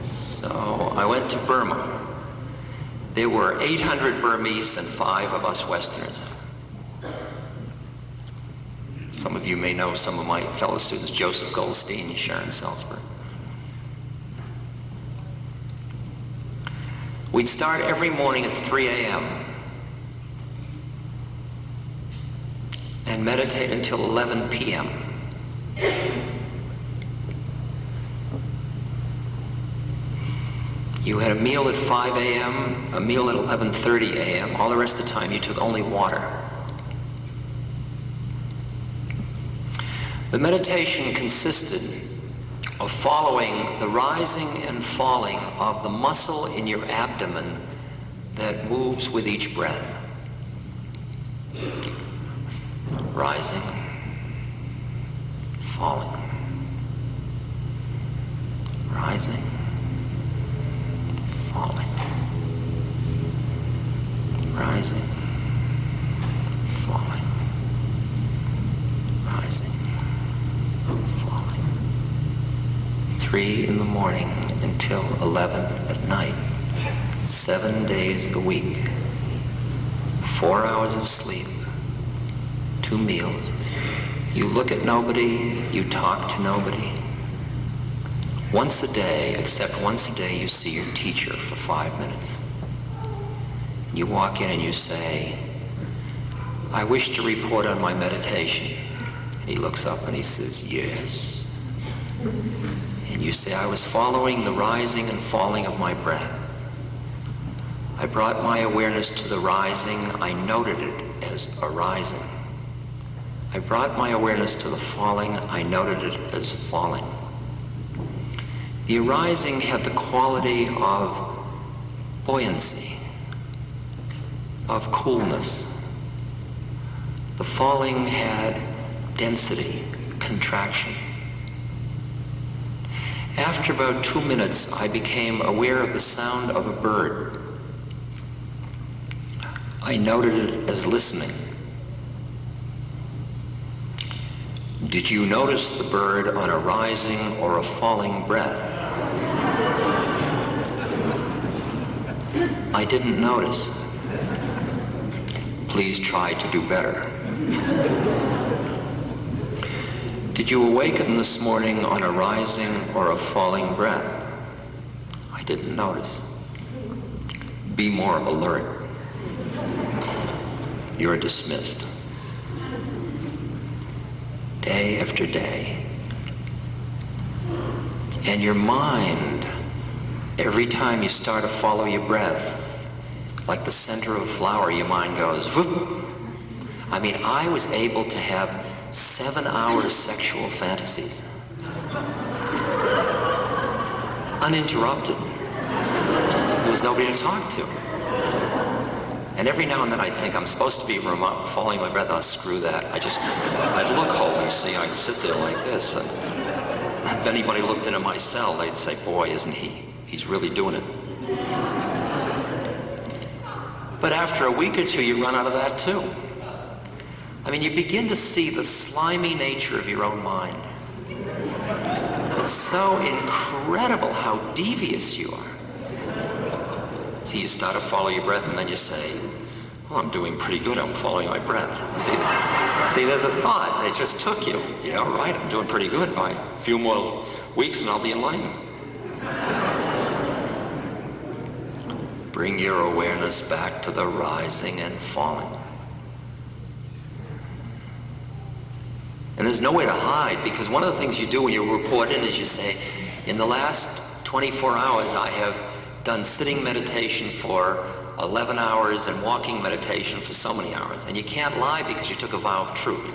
So I went to Burma. There were 800 Burmese and 5 of us Westerners. Some of you may know some of my fellow students, Joseph Goldstein and Sharon Salzberg. We'd start every morning at 3 a.m. and meditate until 11 p.m. You had a meal at 5 a.m., a meal at 11:30 a.m. All the rest of the time you took only water. The meditation consisted of following the rising and falling of the muscle in your abdomen that moves with each breath. Rising, falling, rising, falling, rising, falling, rising, falling. 3 in the morning until 11 at night, 7 days a week, 4 hours of sleep, 2 meals. You look at nobody, you talk to nobody. Once a day, except once a day, you see your teacher for 5 minutes. You walk in and you say, I wish to report on my meditation. And he looks up and he says, yes. And you say, I was following the rising and falling of my breath. I brought my awareness to the rising. I noted it as arising. I brought my awareness to the falling. I noted it as falling. The arising had the quality of buoyancy, of coolness. The falling had density, contraction. After about 2 minutes, I became aware of the sound of a bird. I noted it as listening. Did you notice the bird on a rising or a falling breath? I didn't notice. Please try to do better. Did you awaken this morning on a rising or a falling breath? I didn't notice. Be more alert. You're dismissed. Day after day. And your mind, every time you start to follow your breath, like the center of a flower, your mind goes, whoop. I mean, I was able to have 7 hours sexual fantasies. Uninterrupted. There was nobody to talk to. And every now and then I'd think, I'm supposed to be following my breath. Oh, screw that. I'd look holy, see, I'd sit there like this. And if anybody looked into my cell, they'd say, boy, isn't he? He's really doing it. But after a week or two, you run out of that too. I mean, you begin to see the slimy nature of your own mind. It's so incredible how devious you are. So you start to follow your breath, and then you say, well, I'm doing pretty good. I'm following my breath. See, there's a thought. It just took you. Yeah, all right, I'm doing pretty good. By a few more weeks, and I'll be enlightened. Bring your awareness back to the rising and falling. And there's no way to hide, because one of the things you do when you report in is you say, in the last 24 hours, I have done sitting meditation for 11 hours and walking meditation for so many hours. And you can't lie because you took a vow of truth.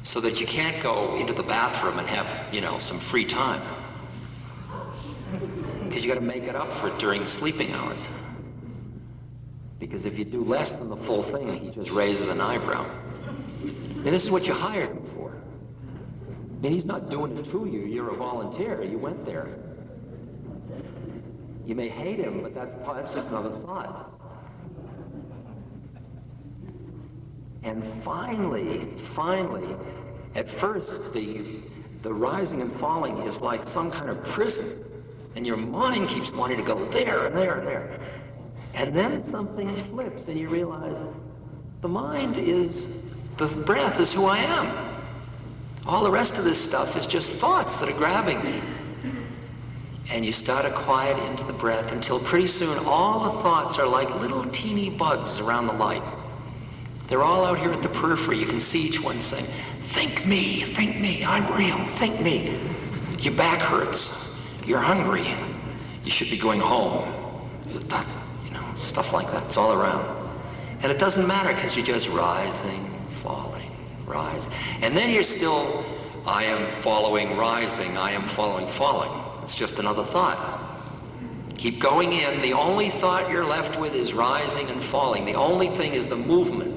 So that you can't go into the bathroom and have, some free time. Because you got to make it up for it during sleeping hours. Because if you do less than the full thing, he just raises an eyebrow. And this is what you hired him for. I mean, he's not doing it to you. You're a volunteer. You went there. You may hate him, but that's just another thought. And finally, at first, the rising and falling is like some kind of prison. And your mind keeps wanting to go there and there and there. And then something flips and you realize the breath is who I am. All the rest of this stuff is just thoughts that are grabbing me. And you start to quiet into the breath until pretty soon all the thoughts are like little teeny bugs around the light. They're all out here at the periphery. You can see each one saying, think me, I'm real, think me. Your back hurts, you're hungry, you should be going home. That's, stuff like that, it's all around. And it doesn't matter because you're just rising, falling, rising. And then you're still, I am following rising, I am following falling. It's just another thought. Keep going in. The only thought you're left with is rising and falling. The only thing is the movement.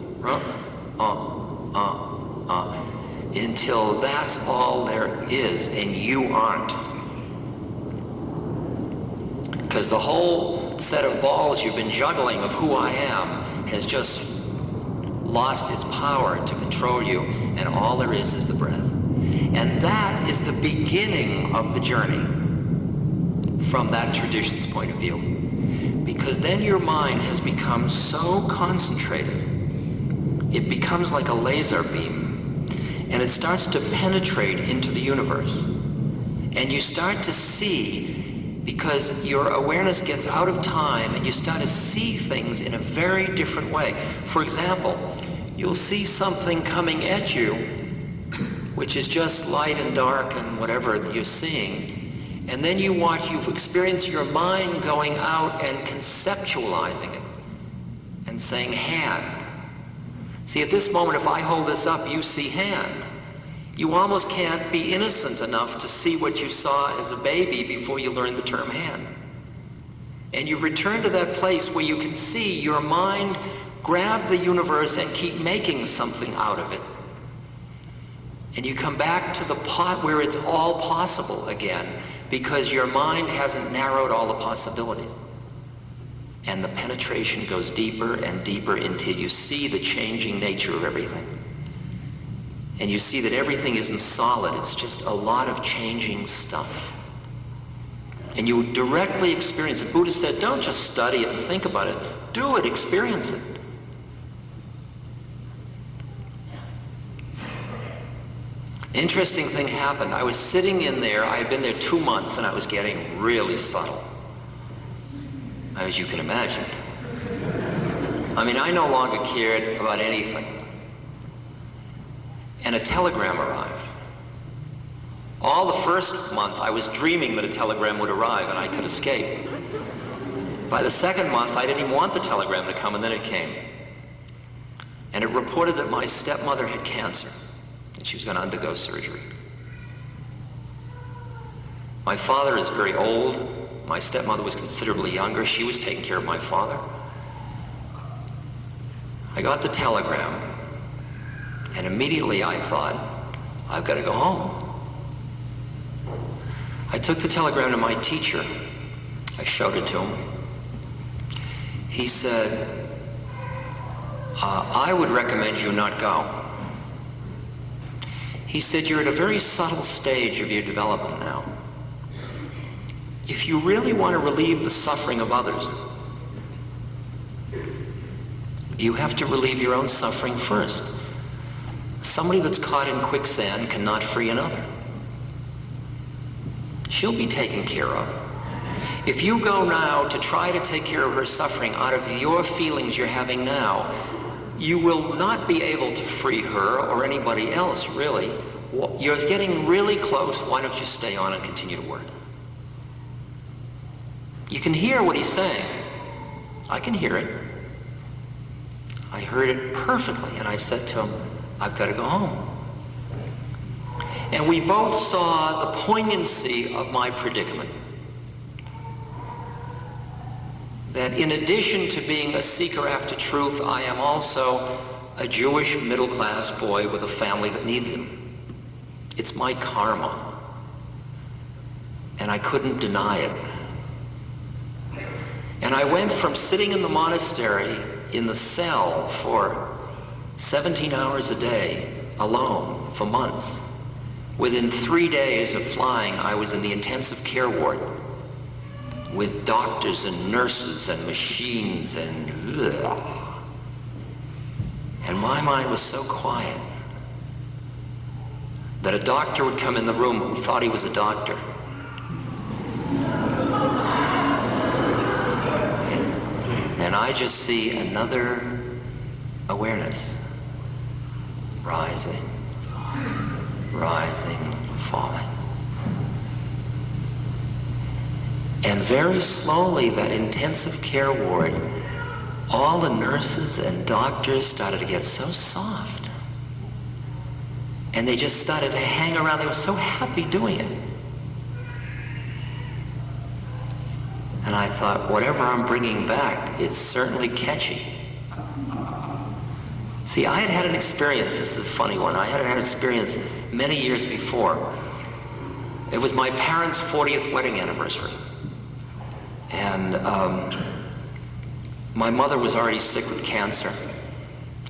Until that's all there is, and you aren't. Because the whole set of balls you've been juggling of who I am has just lost its power to control you, and all there is the breath. And that is the beginning of the journey from that tradition's point of view. Because then your mind has become so concentrated, it becomes like a laser beam, and it starts to penetrate into the universe. And you start to see, because your awareness gets out of time and you start to see things in a very different way. For example, you'll see something coming at you, which is just light and dark and whatever that you're seeing. And then you've experienced your mind going out and conceptualizing it and saying hand. See, at this moment, if I hold this up, you see hand. You almost can't be innocent enough to see what you saw as a baby before you learned the term hand. And you return to that place where you can see your mind grab the universe and keep making something out of it. And you come back to the pot where it's all possible again, because your mind hasn't narrowed all the possibilities. And the penetration goes deeper and deeper until you see the changing nature of everything. And you see that everything isn't solid, it's just a lot of changing stuff. And you directly experience it. Buddha said, don't just study it and think about it. Do it, experience it. Interesting thing happened. I was sitting in there, I had been there 2 months, and I was getting really subtle. As you can imagine. I mean, I no longer cared about anything. And a telegram arrived. All the first month, I was dreaming that a telegram would arrive and I could escape. By the second month, I didn't even want the telegram to come, and then it came. And it reported that my stepmother had cancer, and she was going to undergo surgery. My father is very old. My stepmother was considerably younger. She was taking care of my father. I got the telegram, and immediately I thought, I've got to go home. I took the telegram to my teacher. I showed it to him. He said, I would recommend you not go. He said, you're at a very subtle stage of your development now. If you really want to relieve the suffering of others, you have to relieve your own suffering first. Somebody that's caught in quicksand cannot free another. She'll be taken care of. If you go now to try to take care of her suffering out of your feelings you're having now, you will not be able to free her or anybody else, really. You're getting really close. Why don't you stay on and continue to work? You can hear what he's saying. I can hear it. I heard it perfectly, and I said to him, I've got to go home. And we both saw the poignancy of my predicament. that in addition to being a seeker after truth, I am also a Jewish middle-class boy with a family that needs him. It's my karma, and I couldn't deny it. And I went from sitting in the monastery in the cell for 17 hours a day, alone, for months. Within 3 days of flying, I was in the intensive care ward with doctors and nurses and machines and ugh. And my mind was so quiet that a doctor would come in the room who thought he was a doctor. And I just see another awareness rising, rising, falling. And very slowly, that intensive care ward, all the nurses and doctors started to get so soft. And they just started to hang around. They were so happy doing it. And I thought, whatever I'm bringing back, it's certainly catchy. See, I had had an experience, this is a funny one, I had an experience many years before. It was my parents' 40th wedding anniversary. And my mother was already sick with cancer,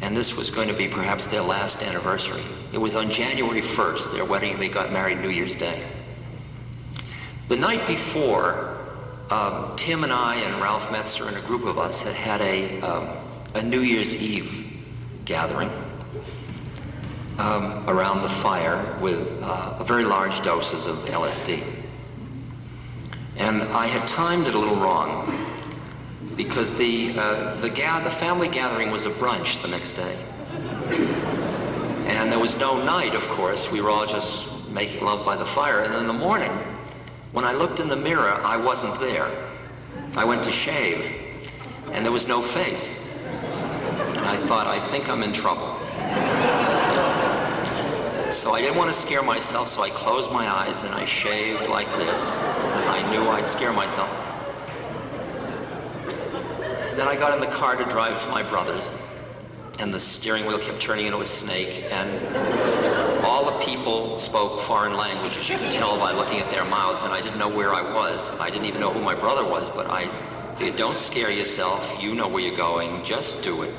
and this was going to be perhaps their last anniversary. It was on January 1st, their wedding, they got married New Year's Day. The night before, Tim and I and Ralph Metzer and a group of us had had a New Year's Eve gathering around the fire with very large doses of LSD. And I had timed it a little wrong because the family gathering was a brunch the next day. And there was no night, of course. We were all just making love by the fire. And in the morning, when I looked in the mirror, I wasn't there. I went to shave, and there was no face. And I thought, I think I'm in trouble. So I didn't want to scare myself, so I closed my eyes and I shaved like this, because I knew I'd scare myself. Then I got in the car to drive to my brother's, and the steering wheel kept turning into a snake, and all the people spoke foreign languages, you could tell by looking at their mouths, and I didn't know where I was. I didn't even know who my brother was, but I figured, don't scare yourself, you know where you're going, just do it.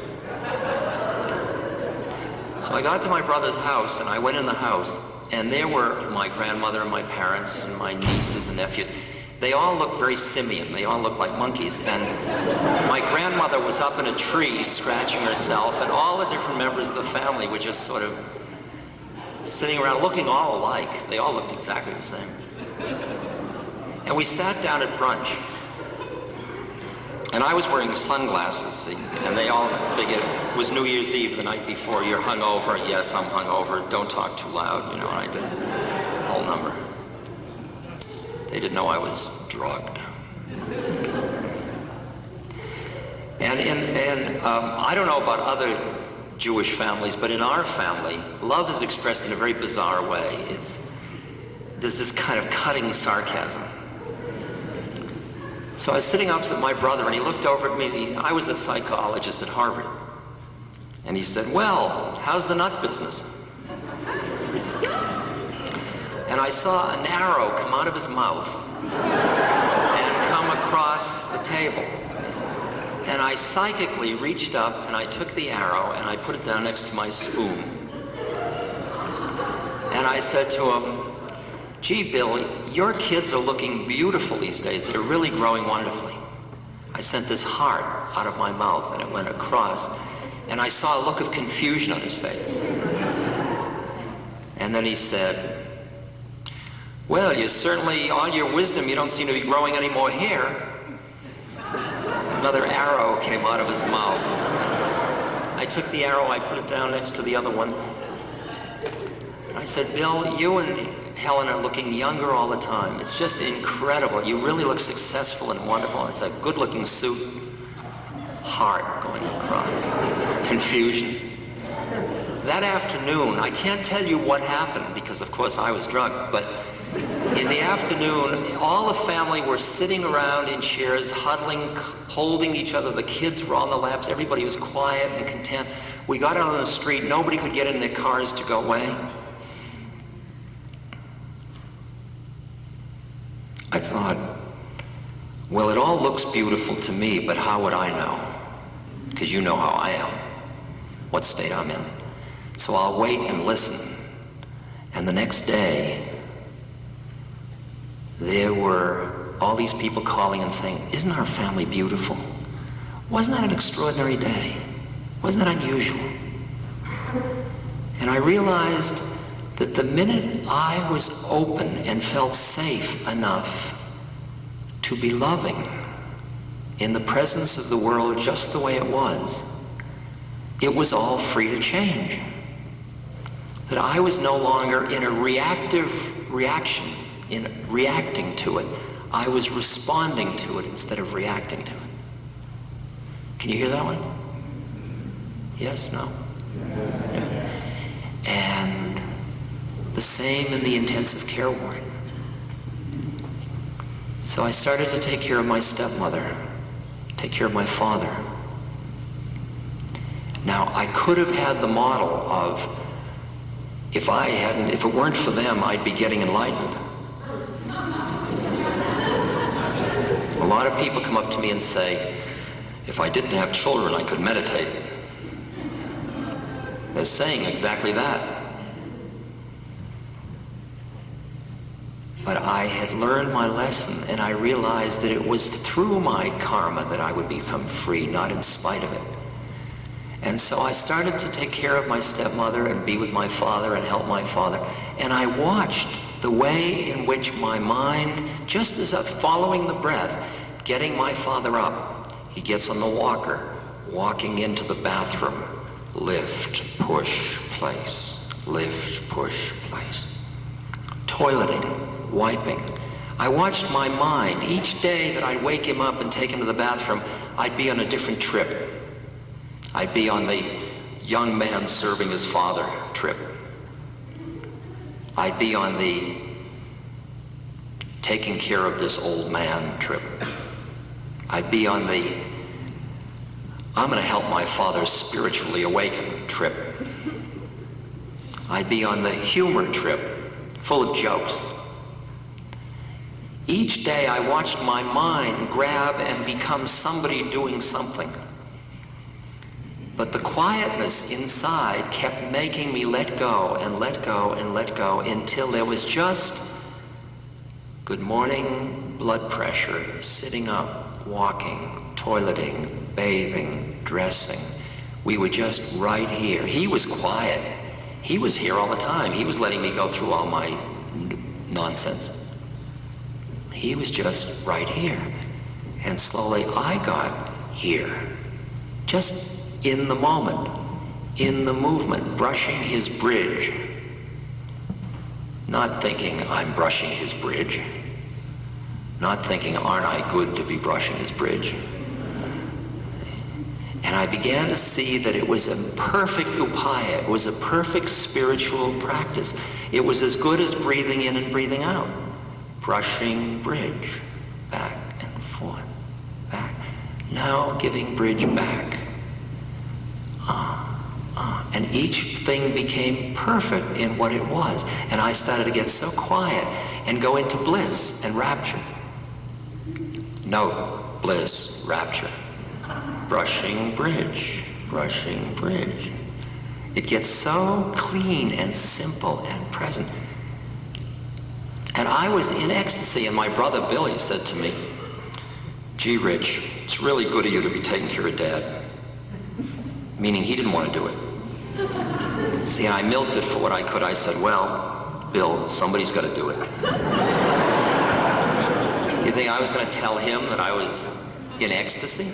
So I got to my brother's house, and I went in the house, and there were my grandmother and my parents and my nieces and nephews. They all looked very simian. They all looked like monkeys. And my grandmother was up in a tree scratching herself, and all the different members of the family were just sort of sitting around looking all alike. They all looked exactly the same. And we sat down at brunch. And I was wearing sunglasses, see, and they all figured it was New Year's Eve the night before. You're hungover. Yes, I'm hungover. Don't talk too loud, you know, and I did the whole number. They didn't know I was drugged. And I don't know about other Jewish families, but in our family, love is expressed in a very bizarre way. There's this kind of cutting sarcasm. So I was sitting opposite my brother, and he looked over at me. I was a psychologist at Harvard. And he said, well, how's the nut business? And I saw an arrow come out of his mouth and come across the table. And I psychically reached up, and I took the arrow, and I put it down next to my spoon. And I said to him, gee, Bill, your kids are looking beautiful these days. They're really growing wonderfully. I sent this heart out of my mouth, and it went across, and I saw a look of confusion on his face. And then he said, well, you certainly, all your wisdom, you don't seem to be growing any more hair. Another arrow came out of his mouth. I took the arrow, I put it down next to the other one. I said, Bill, you and Helen are looking younger all the time. It's just incredible. You really look successful and wonderful. It's a good-looking suit. Heart going across. Confusion. That afternoon, I can't tell you what happened because, of course, I was drugged, but In the afternoon, all the family were sitting around in chairs, huddling, holding each other. The kids were on the laps. Everybody was quiet and content. We got out on the street. Nobody could get in their cars to go away. I thought, well, it all looks beautiful to me, but how would I know? Because you know how I am, what state I'm in. So I'll wait and listen. And the next day, there were all these people calling and saying, isn't our family beautiful? Wasn't that an extraordinary day? Wasn't that unusual? And I realized that the minute I was open and felt safe enough to be loving in the presence of the world just the way it was all free to change. That I was no longer in a reactive reaction, in reacting to it. I was responding to it instead of reacting to it. Can you hear that one? Yes? No? Yeah. And the same in the intensive care ward. So I started to take care of my stepmother, take care of my father. Now, I could have had the model of, if it weren't for them, I'd be getting enlightened. A lot of people come up to me and say, if I didn't have children, I could meditate. They're saying exactly that. But I had learned my lesson, and I realized that it was through my karma that I would become free, not in spite of it. And so I started to take care of my stepmother and be with my father and help my father. And I watched the way in which my mind, just as I'm following the breath, getting my father up. He gets on the walker, walking into the bathroom. Lift, push, place. Lift, push, place. Toileting, wiping. I watched my mind. Each day that I'd wake him up and take him to the bathroom, I'd be on a different trip. I'd be on the young man serving his father trip. I'd be on the taking care of this old man trip. I'd be on the I'm going to help my father spiritually awaken trip. I'd be on the humor trip, full of jokes. Each day I watched my mind grab and become somebody doing something. But the quietness inside kept making me let go and let go and let go until there was just good morning, blood pressure, sitting up, walking, toileting, bathing, dressing. We were just right here. He was quiet. He was here all the time. He was letting me go through all my nonsense. He was just right here. And slowly I got here. Just in the moment, in the movement, brushing his bridge. Not thinking I'm brushing his bridge. Not thinking, aren't I good to be brushing his bridge? And I began to see that it was a perfect upaya. It was a perfect spiritual practice. It was as good as breathing in and breathing out. Brushing bridge, back and forth, back. Now giving bridge back. And each thing became perfect in what it was. And I started to get so quiet and go into bliss and rapture. Note, bliss, rapture. Brushing bridge, brushing bridge. It gets so clean and simple and present. And I was in ecstasy, and my brother Billy said to me, gee, Rich, it's really good of you to be taking care of Dad. Meaning he didn't want to do it. See, I milked it for what I could. I said, well, Bill, somebody's got to do it. You think I was going to tell him that I was in ecstasy?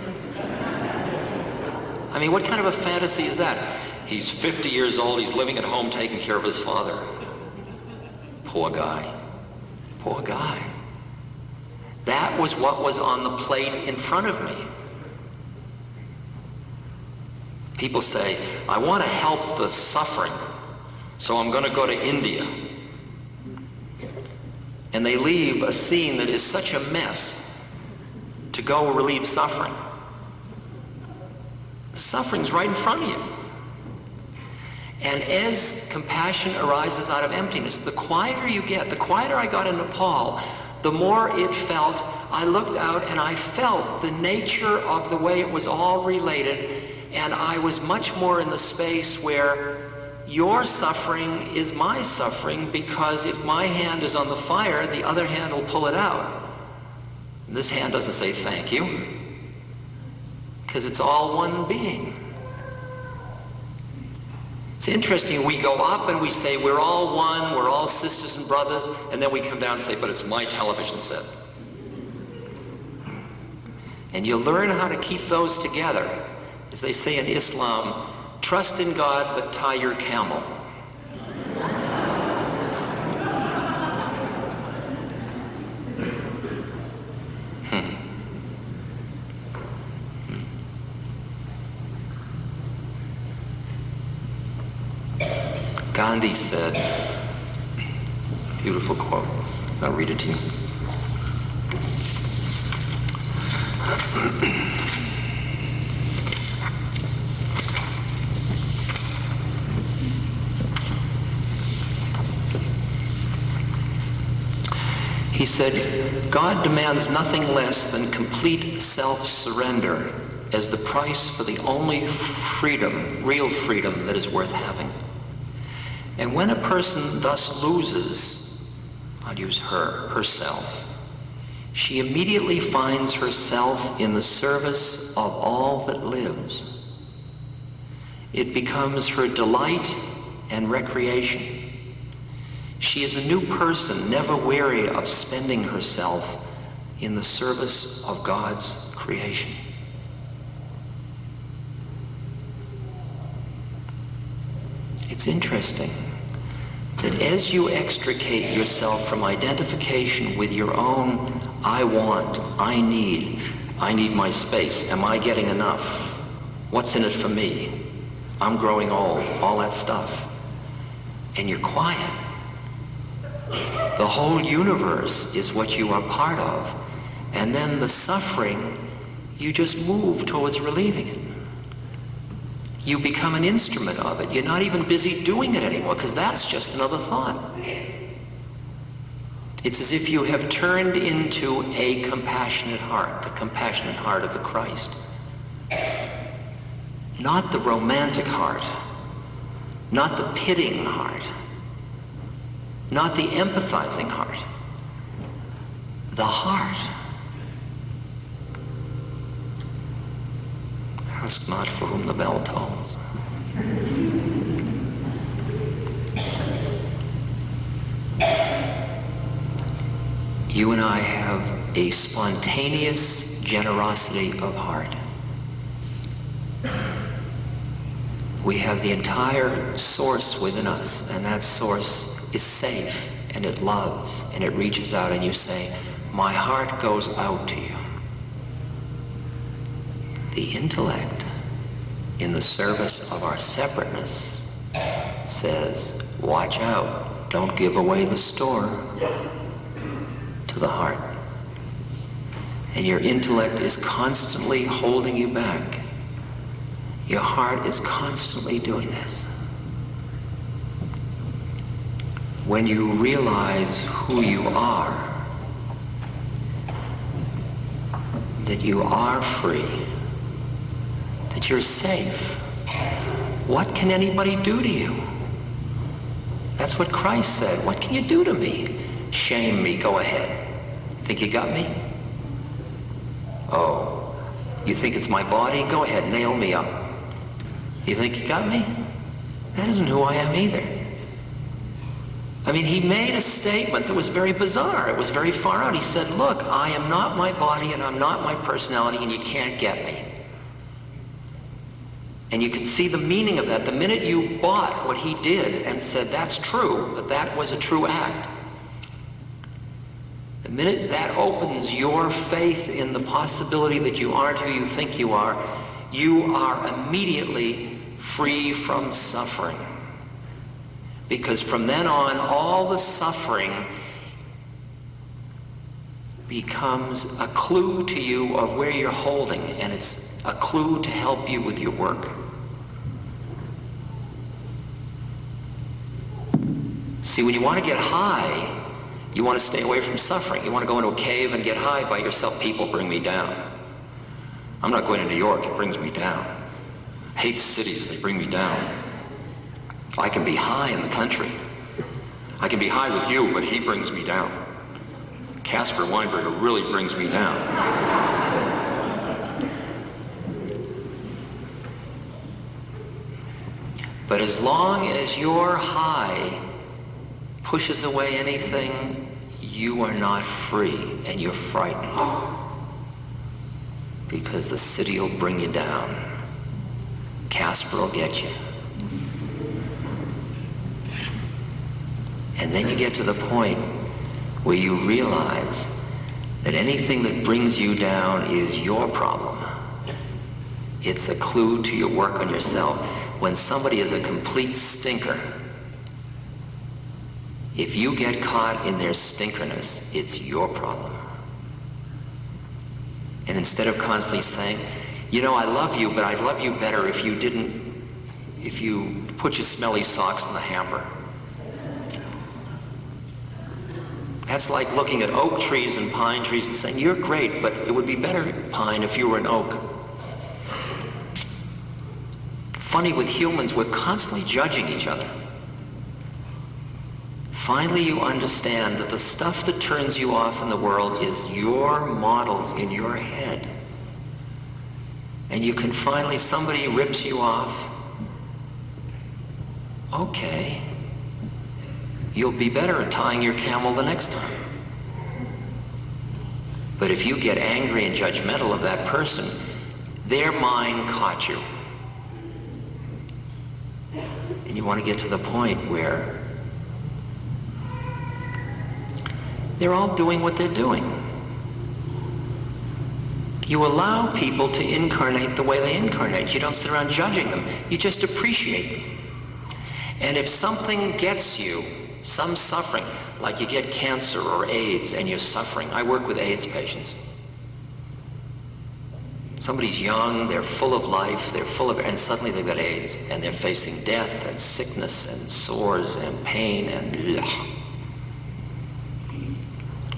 I mean, what kind of a fantasy is that? He's 50 years old, he's living at home taking care of his father. Poor guy. Poor guy. That was what was on the plate in front of me. People say, I want to help the suffering, so I'm going to go to India. and they leave a scene that is such a mess to go relieve suffering. Suffering's right in front of you. And as compassion arises out of emptiness, the quieter you get, the quieter I got in Nepal, the more it felt, I looked out and I felt the nature of the way it was all related, and I was much more in the space where your suffering is my suffering, because if my hand is on the fire, the other hand will pull it out. And this hand doesn't say thank you, because it's all one being. It's interesting, we go up and we say we're all one, we're all sisters and brothers, and then we come down and say, but it's my television set. And you learn how to keep those together. As they say in Islam, trust in God, but tie your camel. Gandhi said, beautiful quote, I'll read it to you. He said, God demands nothing less than complete self-surrender as the price for the only freedom, real freedom, that is worth having. And when a person thus loses, I'll use herself, she immediately finds herself in the service of all that lives. It becomes her delight and recreation. She is a new person, never weary of spending herself in the service of God's creation. It's interesting that as you extricate yourself from identification with your own I want, I need my space, am I getting enough? What's in it for me? I'm growing old, all that stuff. And you're quiet. The whole universe is what you are part of. And then the suffering, you just move towards relieving it. You become an instrument of it. You're not even busy doing it anymore, because that's just another thought. It's as if you have turned into a compassionate heart, the compassionate heart of the Christ. Not the romantic heart, not the pitying heart, not the empathizing heart, the heart. Ask not for whom the bell tolls. You and I have a spontaneous generosity of heart. We have the entire source within us, and that source is safe, and it loves, and it reaches out, and you say, my heart goes out to you. The intellect, in the service of our separateness, says, watch out, don't give away the store to the heart. And your intellect is constantly holding you back. Your heart is constantly doing this. When you realize who you are, that you are free, that you're safe, what can anybody do to you? That's what Christ said. What can you do to me? Shame me, go ahead. Think you got me? Oh, you think it's my body? Go ahead, nail me up. You think you got me? That isn't who I am either. I mean, he made a statement that was very bizarre. It was very far out. He said, look, I am not my body and I'm not my personality, and you can't get me. And you can see the meaning of that. The minute you bought what he did and said, that's true, that that was a true act, the minute that opens your faith in the possibility that you aren't who you think you are immediately free from suffering. Because from then on, all the suffering becomes a clue to you of where you're holding, and it's a clue to help you with your work. See, when you want to get high, you want to stay away from suffering. You want to go into a cave and get high by yourself. People bring me down. I'm not going to New York, it brings me down. I hate cities, they bring me down. I can be high in the country. I can be high with you, but he brings me down. Casper Weinberger really brings me down. But as long as your high pushes away anything, you are not free, and you're frightened. Because the city will bring you down. Casper will get you. And then you get to the point where you realize that anything that brings you down is your problem. It's a clue to your work on yourself. When somebody is a complete stinker, if you get caught in their stinkerness, it's your problem. And instead of constantly saying, you know, I love you, but I'd love you better if you put your smelly socks in the hamper. That's like looking at oak trees and pine trees and saying, you're great, but it would be better, pine, if you were an oak. Funny, with humans, we're constantly judging each other. Finally, you understand that the stuff that turns you off in the world is your models in your head. And you can finally, somebody rips you off. Okay. You'll be better at tying your camel the next time. But if you get angry and judgmental of that person, their mind caught you. And you want to get to the point where they're all doing what they're doing. You allow people to incarnate the way they incarnate. You don't sit around judging them. You just appreciate them. And if something gets you, some suffering, like you get cancer or AIDS and you're suffering. I work with AIDS patients. Somebody's young, they're full of life, and suddenly they've got AIDS, and they're facing death and sickness and sores and pain and ugh.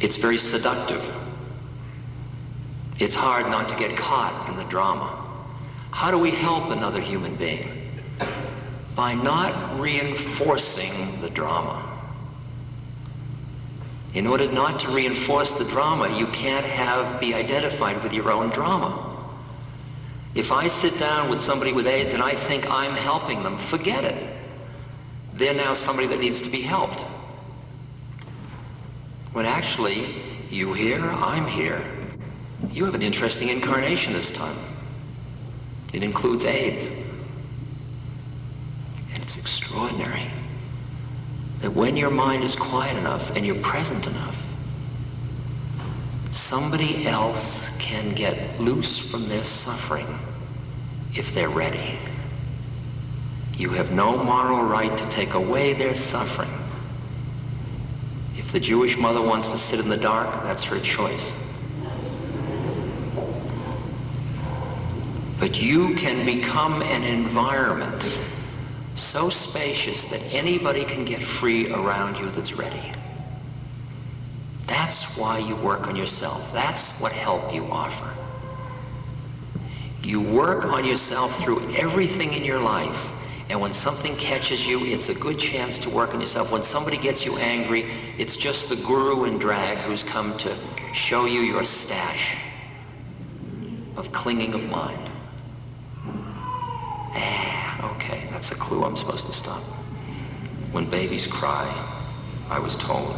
It's very seductive. It's hard not to get caught in the drama. How do we help another human being? By not reinforcing the drama. In order not to reinforce the drama, you can't be identified with your own drama. If I sit down with somebody with AIDS and I think I'm helping them, forget it. They're now somebody that needs to be helped. When actually, you here, I'm here. You have an interesting incarnation this time. It includes AIDS. And it's extraordinary that when your mind is quiet enough and you're present enough, somebody else can get loose from their suffering if they're ready. You have no moral right to take away their suffering. If the Jewish mother wants to sit in the dark, that's her choice. But you can become an environment so spacious that anybody can get free around you that's ready. That's why you work on yourself. That's what help you offer. You work on yourself through everything in your life, and when something catches you, it's a good chance to work on yourself. When somebody gets you angry, it's just the guru in drag who's come to show you your stash of clinging of mind. Okay, that's a clue I'm supposed to stop. When babies cry, I was told,